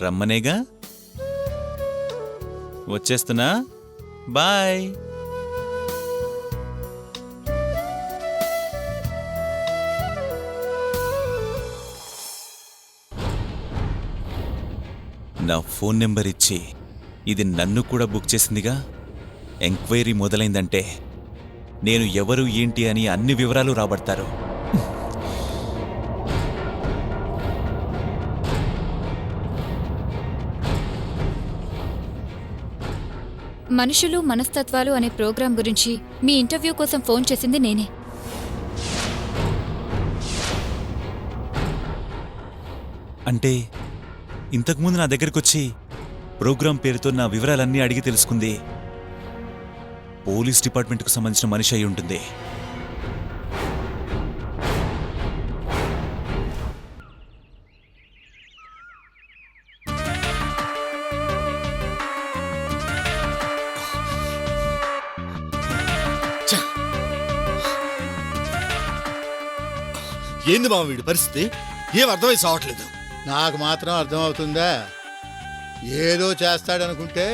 రమ్మనేగా. వచ్చేస్తున్నా. బాయ్. నా ఫోన్ నెంబర్ ఇచ్చి ఇది నన్ను కూడా బుక్ చేసిందిగా. ఎంక్వైరీ మొదలైందంటే నేను ఎవరు ఏంటి అని అన్ని వివరాలు రాబడతారు. మనుషులు మనస్తత్వాలు అనే ప్రోగ్రాం గురించి మీ ఇంటర్వ్యూ కోసం ఫోన్ చేసింది నేనే. అంటే ఇంతకుముందు నా దగ్గరకొచ్చి ప్రోగ్రాం పేరుతో నా వివరాలన్నీ అడిగి తెలుసుకుంది పోలీస్ డిపార్ట్మెంట్కు సంబంధించిన మనిషి అయి ఉంటుంది. ఏంది మామ వీడి పరిస్థితి? ఏం అర్థమై సావట్లేదు. నాకు మాత్రం అర్థమవుతుందా? ఏదో చేస్తాడనుకుంటే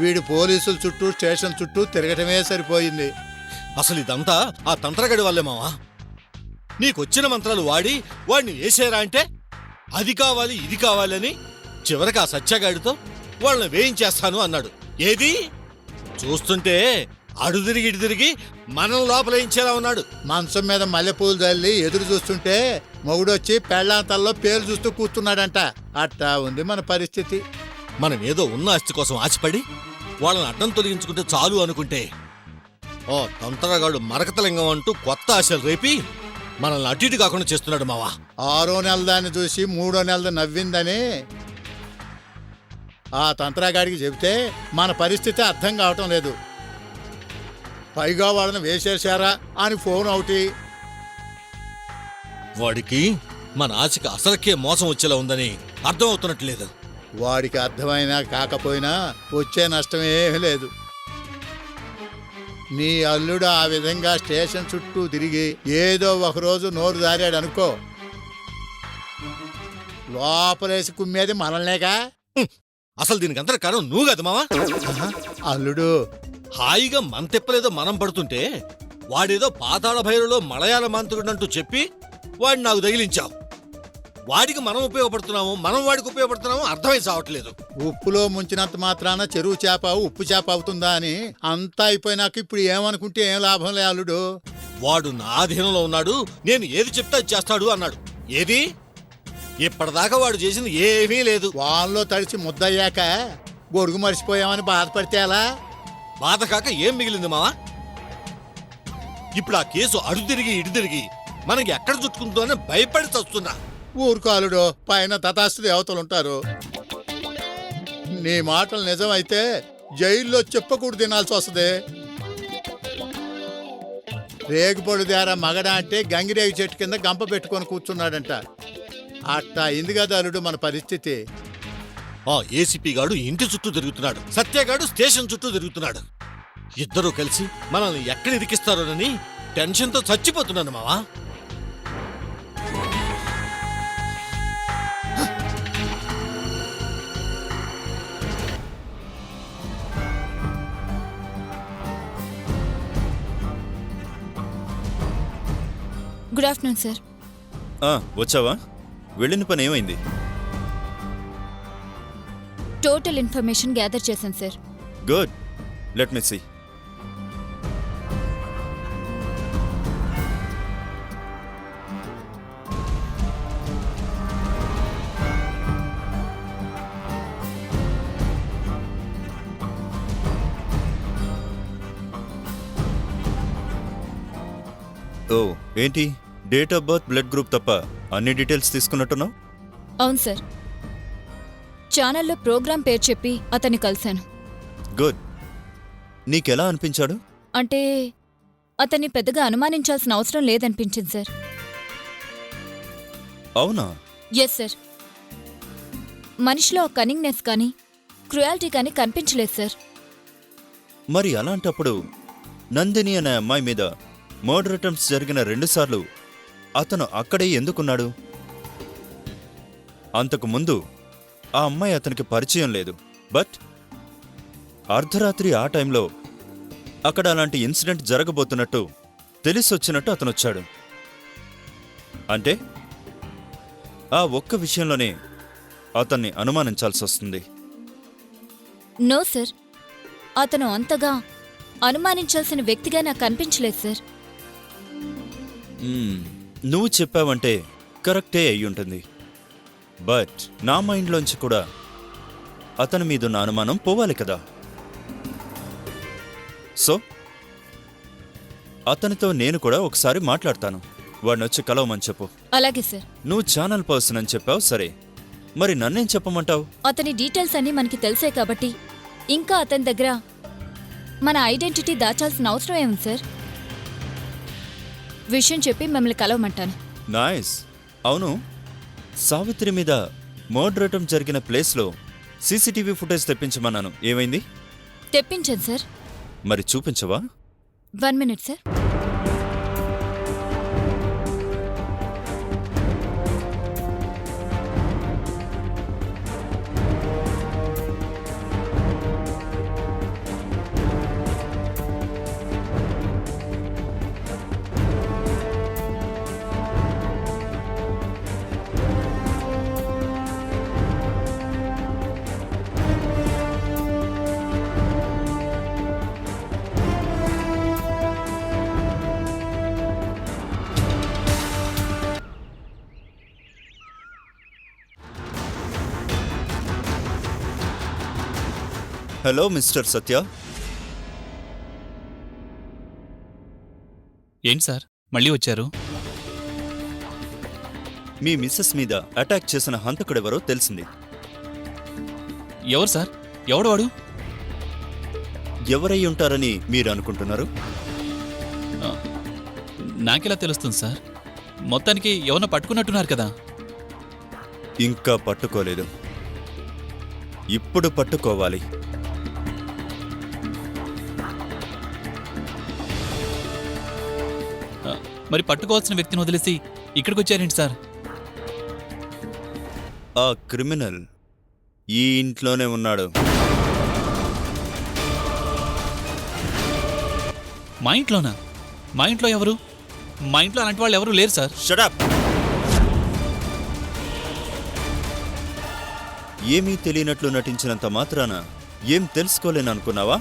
వీడు పోలీసుల చుట్టూ స్టేషన్ చుట్టూ తిరగటమే సరిపోయింది. అసలు ఇదంతా ఆ తంత్రగడి వల్లే మావా. నీకొచ్చిన మంత్రాలు వాడి వాడిని వేసేరా అంటే అది కావాలి ఇది కావాలని చివరికి ఆ సత్యగాడితో వాళ్ళని వేయించేస్తాను అన్నాడు. ఏది చూస్తుంటే అడు తిరిగి ఇటు తిరిగి మనం లోపలేయించేలా ఉన్నాడు. మంచం మీద మల్లెపూలు తల్లి ఎదురు చూస్తుంటే మొగుడొచ్చి పెళ్ళాంతల్లో పేరు చూస్తూ కూర్చున్నాడంట. అట్టా ఉంది మన పరిస్థితి. మనం ఏదో ఉన్న ఆస్తి కోసం ఆశపడి వాళ్ళని అడ్డం తొలగించుకుంటే చాలు అనుకుంటే ఓ తంత్రగాడు మరకతలింగం అంటూ కొత్త ఆశలు రేపి మనల్ని అటు ఇటు కాకుండా చేస్తున్నాడు మావా. 6వ నెల దాన్ని చూసి 3వ నెలది నవ్విందని ఆ తంత్రగాడికి చెబితే మన పరిస్థితి అర్థం కావటం లేదు. పైగా వాళ్ళని వేసేశారా అని ఫోన్ అవుటి. వాడికి మన ఆశకి అసలుకే మోసం వచ్చేలా ఉందని అర్థం అవుతున్నట్లేదు. వాడికి అర్థమైనా కాకపోయినా వచ్చే నష్టమేమీ లేదు. నీ అల్లుడు ఆ విధంగా స్టేషన్ చుట్టూ తిరిగి ఏదో ఒకరోజు నోరు జారాడు అనుకో, లోపలేసి కుమ్మేది మనల్నేగా. అసలు దీనికి అంతటి కారణం నువ్వు కదా మావా. అల్లుడు, హాయిగా మన తెప్పలేదో మనం పడుతుంటే వాడేదో పాతాళ భైరవలో మలయాళ మాంత్రికుడంటూ చెప్పి వాడిని నాకు తగిలించావు. వాడికి మనం ఉపయోగపడుతున్నాము, మనం వాడికి ఉపయోగపడుతున్నాము అర్థమై చావట్లేదు. ఉప్పులో ముంచినంత మాత్రాన చెరువు చేప ఉప్పు చేప అవుతుందా అని అంతా అయిపోయినాక ఇప్పుడు ఏమనుకుంటే ఏం లాభం లే అల్లుడు. వాడు నా అధీనంలో ఉన్నాడు, నేను ఏది చెప్తే అది చేస్తాడు అన్నాడు. ఏది? ఇప్పటిదాకా వాడు చేసింది ఏమీ లేదు. వాన్లో తడిచి ముద్దయ్యాక గొడుగు మర్చిపోయామని బాధపడితే అలా? బాధ కాక ఏం మిగిలింది మావా? ఇప్పుడు ఆ కేసు అడు తిరిగి ఇటు తిరిగి మనకి ఎక్కడ చుట్టుకుంటుందో అని భయపడి చస్తున్నా. ఊరుకాలుడు, పైన తథాస్తు దేవతలుంటారు. నీ మాటలు నిజమైతే జైల్లో చెప్పకూడదు తినాల్సి వస్తుంది. రేగుపొడి దారా మగడ అంటే గంగిరేగి చెట్టు కింద గంప పెట్టుకొని కూర్చున్నాడంట. అట్టా అయింది కదా అల్లుడు మన పరిస్థితి. ఆ ఏసీపీ గాడు ఇంటి చుట్టూ తిరుగుతున్నాడు, సత్యగాడు స్టేషన్ చుట్టూ తిరుగుతున్నాడు. ఇద్దరూ కలిసి మనల్ని ఎక్కడ ఇరికిస్తారోనని టెన్షన్తో చచ్చిపోతున్నాను మావా. Good afternoon sir. వచ్చావా? వెళ్ళిన పని ఏమైంది? టోటల్ ఇన్ఫర్మేషన్ గ్యాదర్ చేశాను sir. Good, let me see. Oh, ఏంటి date of birth, blood group తప్ప అన్ని డీటెయిల్స్ తీసుకున్నట్టున్నావు? అవును సార్. ఛానల్లో ప్రోగ్రామ్ పేరు చెప్పి అతన్ని కలిశాను. గుడ్. నీకెలా అనిపించాడు? అంటే అతన్ని పెద్దగా అనుమానించాల్సిన అవసరం లేదనిపించింది సార్. అవునా? Yes sir. మనిషిలో కనింగ్నెస్ కానీ క్రుయాలిటీ కానీ కనిపించలేదు సార్. మరి అలాంటప్పుడు నందిని అనే అమ్మాయి మీద మర్డర్ అటెంప్ట్స్ జరిగిన 2 సార్లు అతను అక్కడే ఎందుకున్నాడు? అంతకు ముందు ఆ అమ్మాయి అతనికి పరిచయం లేదు, బట్ అర్ధరాత్రి ఆ టైంలో అక్కడ అలాంటి ఇన్సిడెంట్ జరగబోతున్నట్టు తెలిసొచ్చినట్టు అతనొచ్చాడు. అంటే ఆ ఒక్క విషయంలోనే అతన్ని అనుమానించాల్సి వస్తుంది. నో సార్, అతను అంతగా అనుమానించాల్సిన వ్యక్తిగా నాకు కనిపించలేదు సార్. నువ్వు చెప్పావంటే కరెక్టే అయ్యుంటుంది, బట్ నా మైండ్లోంచి కూడా అతని మీదున్న అనుమానం పోవాలి కదా. సో అతనితో నేను కూడా ఒకసారి మాట్లాడతాను. వాడిని వచ్చి కలవమని చెప్పు. అలాగే సార్. నువ్వు ఛానల్ పర్సన్ అని చెప్పావు, సరే. మరి నన్నేం చెప్పమంటావు? అతని డీటెయిల్స్ అన్నీ మనకి తెలిసే కాబట్టి ఇంకా అతని దగ్గర మన ఐడెంటిటీ దాచాల్సిన అవసరం ఏముంది సార్? విషయం చెప్పి మిమ్మల్ని కలవమంటాను. నైస్. అవును, సావిత్రి మీద మర్డర్ అటెంప్ట్ జరిగిన ప్లేస్లో సీసీటీవీ ఫుటేజ్ తెప్పించమన్నాను, ఏమైంది? తెప్పించాను సార్. మరి చూపించవా? 1 minute సార్. హలో మిస్టర్ సత్య. ఏంటి సార్ మళ్ళీ వచ్చారు? మీ మిస్సెస్ మీద అటాక్ చేసిన హంతకుడెవరో తెలిసింది. ఎవరు సార్? ఎవడు వాడు? ఎవరై ఉంటారని మీరు అనుకుంటున్నారు? నాకెలా తెలుస్తుంది సార్? మొత్తానికి ఎవరినో పట్టుకున్నట్టున్నారు కదా. ఇంకా పట్టుకోలేదు, ఇప్పుడు పట్టుకోవాలి. మరి పట్టుకోవాల్సిన వ్యక్తిని వదిలేసి ఇక్కడికి వచ్చారేంటి సార్? ఆ క్రిమినల్ ఈ ఇంట్లోనే ఉన్నాడు. మా ఇంట్లోనా? మా ఇంట్లో ఎవరు? మా ఇంట్లో అలాంటి వాళ్ళు ఎవరు లేరు సార్. షడప్! ఏమీ తెలియనట్లు నటించినంత మాత్రాన ఏం తెలుసుకోలేననుకున్నావా?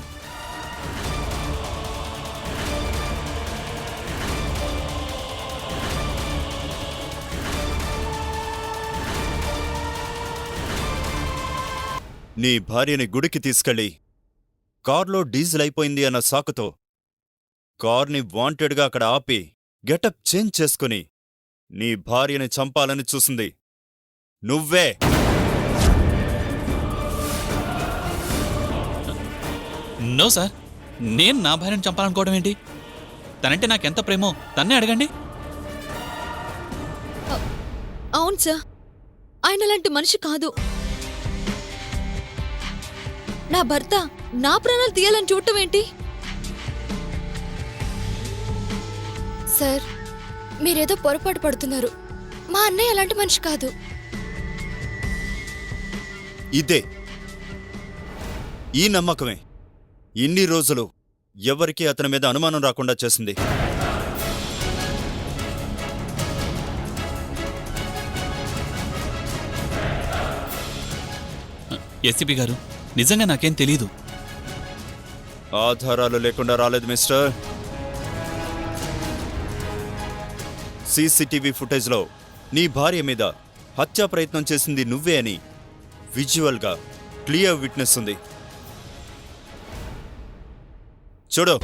నీ భార్యని గుడికి తీసుకెళ్ళి కార్లో డీజిల్ అయిపోయింది అన్న సాకుతో కార్ని వాంటెడ్గా అక్కడ ఆపి గెటప్ చేంజ్ చేసుకుని నీ భార్యని చంపాలని చూసింది నువ్వే. నో సార్, నేను నా భార్యను చంపాలనుకోవడం ఏంటి? తనంటే నాకెంత ప్రేమో తన్నే అడగండి. అవును సార్, ఆయన అలాంటి మనిషి కాదు. నా భర్త నా ప్రాణాలు తీయాలని చూడటం ఏంటి? సార్, మీరేదో పొరపాటు పడుతున్నారు. మా అన్నయ్య అలాంటి మనిషి కాదు. ఇదే ఈ నమ్మకమే ఇన్ని రోజులు ఎవరికీ అతని మీద అనుమానం రాకుండా చేసింది. ఎస్సీపీ గారు, నిజంగా నాకేం తెలీదు. ఆధారాలు లేకుండా రాలేదు మిస్టర్. సీసీటీవీ ఫుటేజ్లో నీ భార్య మీద హత్యా ప్రయత్నం చేసింది నువ్వే అని విజువల్గా క్లియర్ విట్నెస్ ఉంది. చూడు.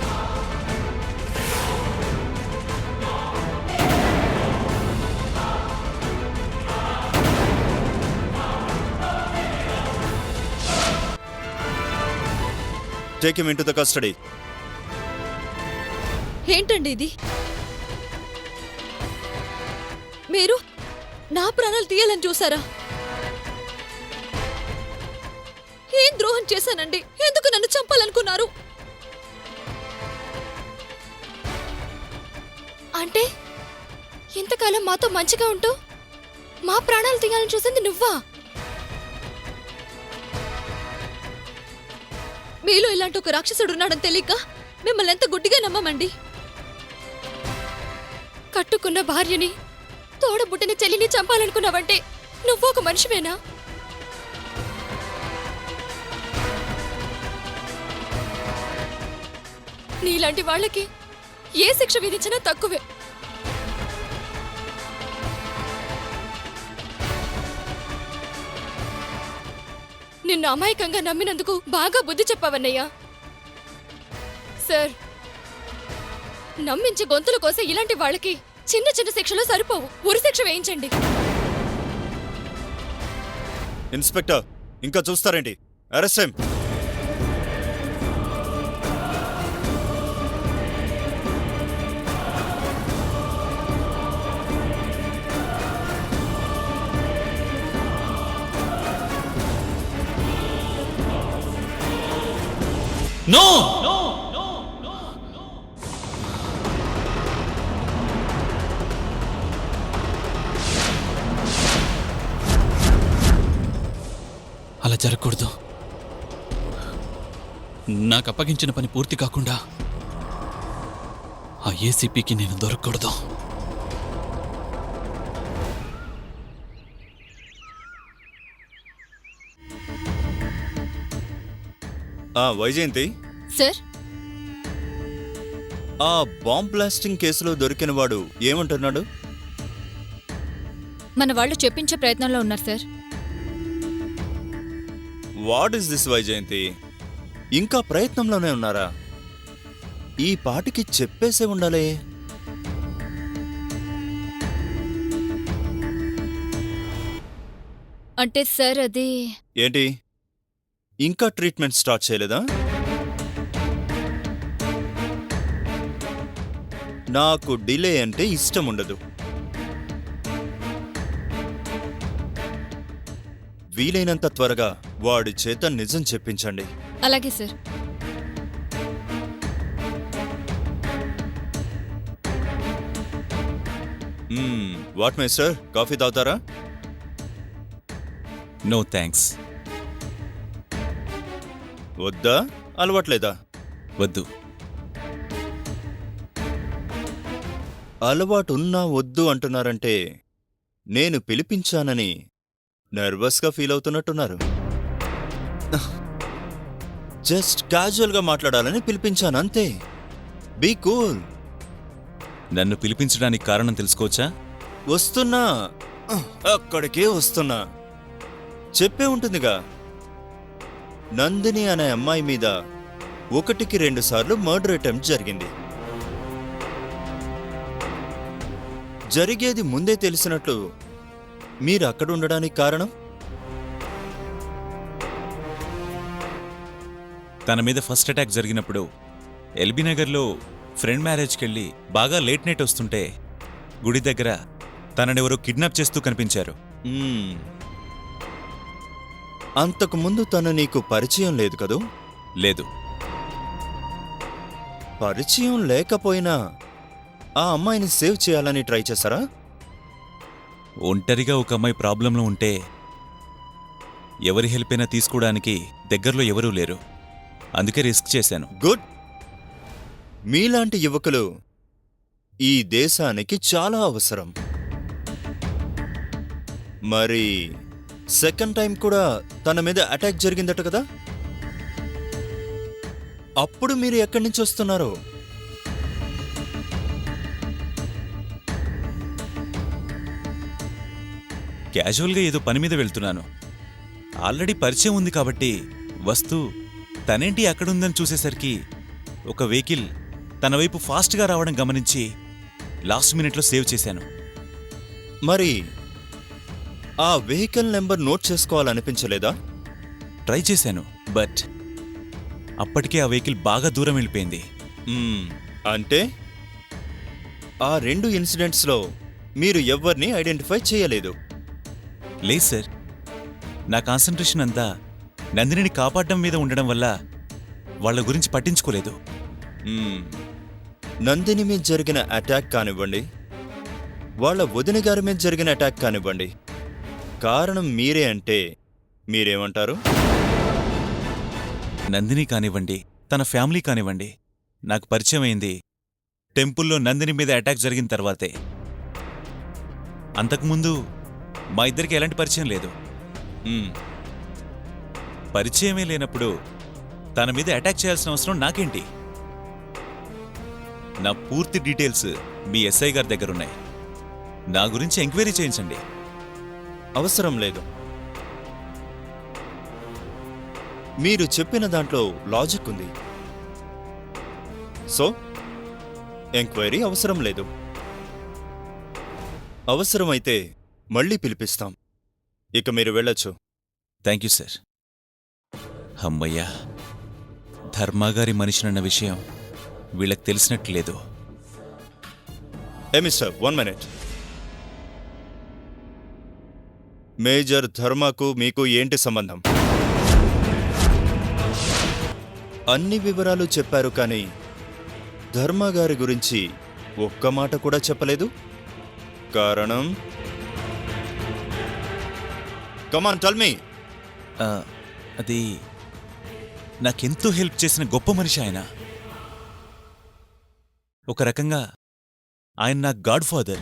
Take him into the custody. ఏంటండి ఇది? మీరు నా ప్రాణాలు తీయాలని చూసారా? ఏం ద్రోహం చేశానండి? ఎందుకు నన్ను చంపాలనుకున్నారు? అంటే ఇంతకాలం మాతో మంచిగా ఉంటూ మా ప్రాణాలు తీయాలని చూసింది నువ్వా? మీలో ఇలాంటి ఒక రాక్షసుడు ఉన్నాడని తెలియక మిమ్మల్ని ఎంత గుడ్డిగా నమ్మమండి. కట్టుకున్న భార్యని, తోడబుట్టిన చెల్లిని చంపాలనుకున్నావంటే నువ్వు ఒక మనిషివేనా? నీలాంటి వాళ్ళకి ఏ శిక్ష విధించినా తక్కువే. నిన్ను అమాయకంగా నమ్మినందుకు బాగా బుద్ధి చెప్పావన్నయ్యా. సార్, నమ్మించి గొంతుల కోసే ఇలాంటి వాళ్ళకి చిన్న చిన్న శిక్షలు సరిపోవు. ఉరి శిక్ష వేయించండి. ఇన్స్పెక్టర్, ఇంకా చూస్తారేంటి? Arrest him. నో! అలా జరగకూడదు. నాకు అప్పగించిన పని పూర్తి కాకుండా ఆ ఏసీపీకి నేను దొరకకూడదు. వైజయంతి, సార్, ఆ బాంబ్ బ్లాస్టింగ్ కేసులో దొరికిన వాడు ఏమంటున్నాడు? మన వాళ్ళు చెప్పించే ప్రయత్నంలో ఉన్నారు sir. What is this Vyjayanthi? ఇంకా ప్రయత్నంలోనే ఉన్నారా? ఈ పాటికి చెప్పేసే ఉండాలే. అంటే సార్ అది ఏంటి ఇంకా ట్రీట్మెంట్ స్టార్ట్ చేయలేదా? నాకు డిలే అంటే ఇష్టం ఉండదు. వీలైనంత త్వరగా వాడి చేత నిజం చెప్పించండి. అలాగే సార్. వాట్ మిస్టర్, కాఫీ తాగుతారా? No thanks. వద్దా? అలవాట్లేదా? వద్దు. అలవాటున్నా వద్దు అంటున్నారంటే నేను పిలిపించానని నర్వస్గా ఫీల్ అవుతున్నట్టున్నారు. జస్ట్ క్యాజువల్గా మాట్లాడాలని పిలిపించాను అంతే. Be cool. నన్ను పిలిపించడానికి కారణం తెలుసుకోవచ్చా? వస్తున్నా, అక్కడికే వస్తున్నా. చెప్పే ఉంటుందిగా, నందిని అనే అమ్మాయి మీద 1కి 2 సార్లు మర్డర్ అటెంప్ట్ జరిగింది. జరిగేది ముందే తెలిసినట్లు మీరు అక్కడ ఉండడానికి కారణం? తన మీద ఫస్ట్ అటాక్ జరిగినప్పుడు ఎల్బీ నగర్లో ఫ్రెండ్ మ్యారేజ్కెళ్ళి బాగా లేట్ నైట్ వస్తుంటే గుడి దగ్గర తననెవరో కిడ్నాప్ చేస్తూ కనిపించారు. అంతకుముందు తను నీకు పరిచయం లేదు కదూ? లేదు. పరిచయం లేకపోయినా ఆ అమ్మాయిని సేవ్ చేయాలని ట్రై చేశారా? ఒంటరిగా ఒక అమ్మాయి ప్రాబ్లంలో ఉంటే ఎవరి హెల్ప్ అయినా తీసుకోవడానికి దగ్గరలో ఎవరూ లేరు. అందుకే రిస్క్ చేశాను. గుడ్. మీలాంటి యువకులు ఈ దేశానికి చాలా అవసరం. మరి సెకండ్ టైం కూడా తన మీద అటాక్ జరిగిందట కదా? అప్పుడు మీరు ఎక్కడి నుంచి వస్తున్నారో? క్యాజువల్గా ఏదో పని మీద వెళ్తున్నాను. ఆల్రెడీ పరిచయం ఉంది కాబట్టి వస్తూ తనేంటి అక్కడుందని చూసేసరికి ఒక వెహికల్ తన వైపు ఫాస్ట్గా రావడం గమనించి లాస్ట్ మినిట్లో సేవ్ చేశాను. మరి ఆ వెహికల్ నెంబర్ నోట్ చేసుకోవాలనిపించలేదా? ట్రై చేశాను, బట్ అప్పటికే ఆ వెహికల్ బాగా దూరం వెళ్ళిపోయింది. అంటే ఆ 2 ఇన్సిడెంట్స్లో మీరు ఎవ్వరిని ఐడెంటిఫై చేయలేదు? లేదు సార్. నా కాన్సంట్రేషన్ అంతా నందినిని కాపాడడం మీద ఉండడం వల్ల వాళ్ళ గురించి పట్టించుకోలేదు. నందిని మీద జరిగిన అటాక్ కానివ్వండి, వాళ్ళ వదిన గారి మీద జరిగిన అటాక్ కానివ్వండి, కారణం మీరే అంటే మీరేమంటారు? నందిని కానివ్వండి, తన ఫ్యామిలీ కానివ్వండి, నాకు పరిచయం అయింది టెంపుల్లో నందిని మీద అటాక్ జరిగిన తర్వాతే. అంతకుముందు మా ఇద్దరికి ఎలాంటి పరిచయం లేదు. పరిచయమే లేనప్పుడు తన మీద అటాక్ చేయాల్సిన అవసరం నాకేంటి? నా పూర్తి డీటెయిల్స్ మీ ఎస్ఐ గారి దగ్గరున్నాయి. నా గురించి ఎంక్వైరీ చేయించండి. అవసరం లేదు. మీరు చెప్పిన దాంట్లో లాజిక్ ఉంది. సో ఎంక్వైరీ అవసరం లేదు. అవసరమైతే మళ్ళీ పిలిపిస్తాం. ఇక మీరు వెళ్ళొచ్చు. Thank you sir. అమ్మయ్యా, ధర్మాగారి మనిషినన్న విషయం వీళ్ళకి తెలిసినట్లేదు. Mister, 1 minute. మేజర్ ధర్మకు మీకు ఏంటి సంబంధం? అన్ని వివరాలు చెప్పారు, కానీ ధర్మగారి గురించి ఒక్క మాట కూడా చెప్పలేదు. కారణం? కమాన్ టెల్ మీ. అది నాకెంతో హెల్ప్ చేసిన గొప్ప మనిషి ఆయన. ఒక రకంగా ఆయన నా గాడ్ ఫాదర్.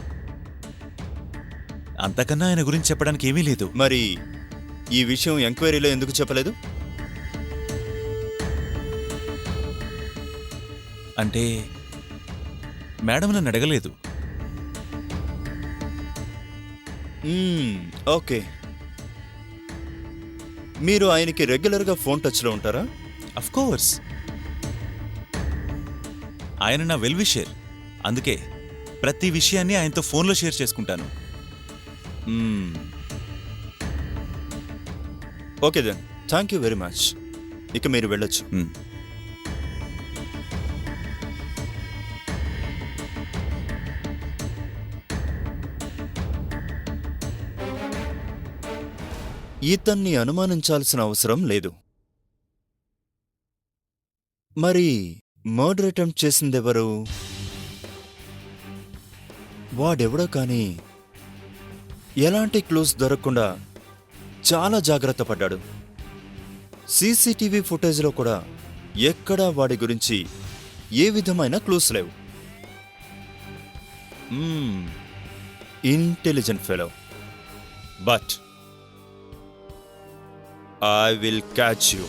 అంతకన్నా ఆయన గురించి చెప్పడానికి ఏమీ లేదు. మరి ఈ విషయం ఎంక్వైరీలో ఎందుకు చెప్పలేదు? అంటే మేడం నన్ను అడగలేదు. ఓకే. మీరు ఆయనకి రెగ్యులర్గా ఫోన్ టచ్లో ఉంటారా? అఫ్కోర్స్. ఆయన నా వెల్ విషర్. అందుకే ప్రతి విషయాన్ని ఆయనతో ఫోన్లో షేర్ చేసుకుంటాను. Okay then, thank you very much. ఇక మీరు వెళ్ళొచ్చు. మ్. ఇతన్ని అనుమానించాల్సిన అవసరం లేదు. మరి మర్డర్ అటెంప్ట్ చేసిందెవరు? వాడెవడో కానీ ఎలాంటి క్లూస్ దొరకకుండా చాలా జాగ్రత్త పడ్డాడు. సీసీటీవీ ఫుటేజ్లో కూడా ఎక్కడా వాడి గురించి ఏ విధమైన క్లూస్ లేవు. Intelligent fellow. But I will catch you.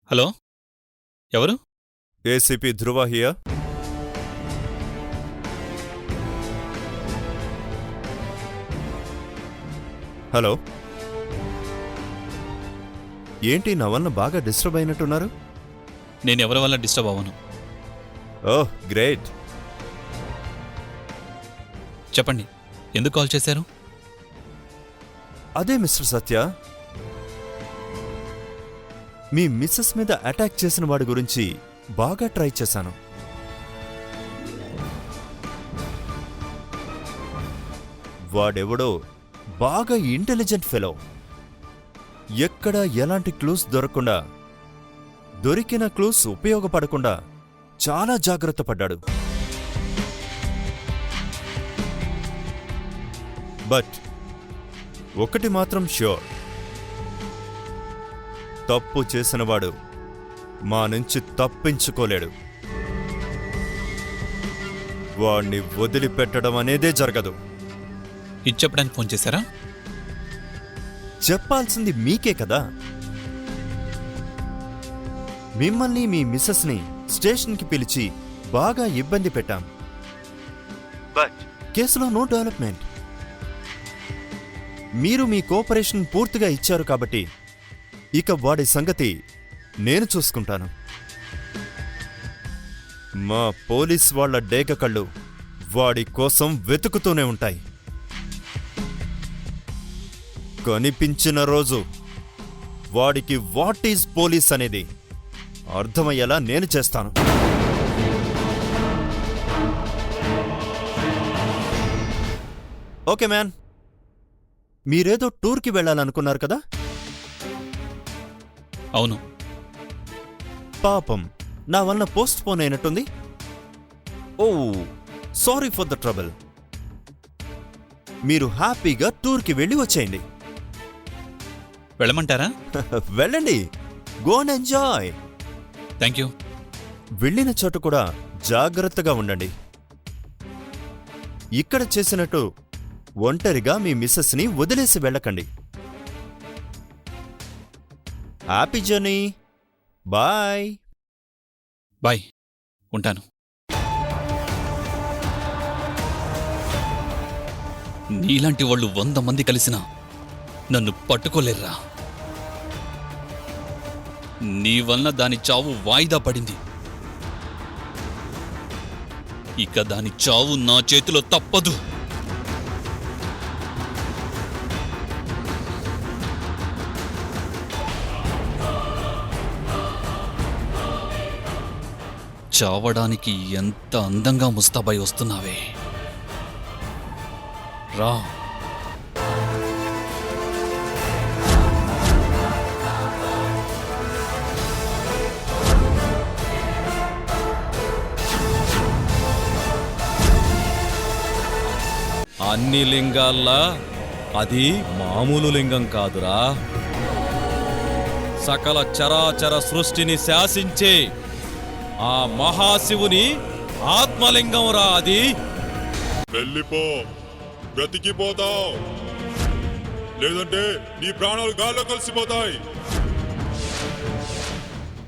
Hello, ఎవరు? ACP Dhruva here. హలో, ఏంటి నా వల్ల బాగా డిస్టర్బ్ అయినట్టున్నారు? నేను ఎవరి వల్ల డిస్టర్బ్ అవ్వను. Oh great. చెప్పండి, ఎందుకు కాల్ చేశారు? అదే మిస్టర్ సత్య, మీ మిస్సెస్ మీద అటాక్ చేసిన వాడి గురించి బాగా ట్రై చేశాను. వాడెవడో బాగా ఇంటెలిజెంట్ ఫెలో. ఎక్కడ ఎలాంటి క్లూస్ దొరకకుండా, దొరికిన క్లూస్ ఉపయోగపడకుండా చాలా జాగ్రత్త పడ్డాడు. బట్ ఒకటి మాత్రం ష్యూర్, తప్పు చేసినవాడు మా నుంచి తప్పించుకోలేడు. వాణ్ణి వదిలిపెట్టడం అనేదే జరగదు. ఇది చెప్పడానికి ఫోన్ చేశారా? చెప్పాల్సింది మీకే కదా. మిమ్మల్ని మీ మిస్సెస్ని స్టేషన్కి పిలిచి బాగా ఇబ్బంది పెట్టాం. బట్ కేసులో నో డెవలప్మెంట్. మీరు మీ కోఆపరేషన్ పూర్తిగా ఇచ్చారు కాబట్టి ఇక వాడి సంగతి నేను చూసుకుంటాను. మా పోలీస్ వాళ్ల డేగ కళ్ళు వాడి కోసం వెతుకుతూనే ఉంటాయి. కనిపించిన రోజు వాడికి వాట్ ఈజ్ పోలీస్ అనేది అర్థమయ్యేలా నేను చేస్తాను. ఓకే మ్యాన్, మీరేదో టూర్కి వెళ్ళాలనుకున్నారు కదా? అవును. పాపం, నా వల్ల పోస్ట్ పోన్ అయినట్టుంది. ఓ సారీ ఫర్ ద ట్రబుల్. మీరు హ్యాపీగా టూర్కి వెళ్ళి వచ్చేయండి. వెళ్ళమంటారా? వెళ్ళండి, go and enjoy. Thank you. వెళ్ళిన చోట కూడా జాగ్రత్తగా ఉండండి. ఇక్కడ చేసినట్టు ఒంటరిగా మీ మిస్సెస్ని వదిలేసి వెళ్ళకండి. Happy journey. బాయ్. బాయ్, ఉంటాను. నీలాంటి వాళ్ళు 100 మంది కలిసినా నన్ను పట్టుకోలేర్రా. నీ వలన దాని చావు వాయిదా పడింది. ఇక దాని చావు నా చేతిలో తప్పదు. చావడానికి ఎంత అందంగా ముస్తాబాయి వస్తున్నావే. రా. అన్ని లింగాల్లా అది మామూలు లింగం కాదురా. సకల చరాచర సృష్టిని శాసించే ఆ మహాశివుని ఆత్మలింగం రా అది. వెళ్ళిపో, బ్రతికిపోతావు, లేదంటే నీ ప్రాణాలు గాల్లో కలిసిపోతాయి.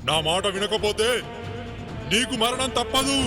నా మాట వినకపోతే నీకు మరణం తప్పదు.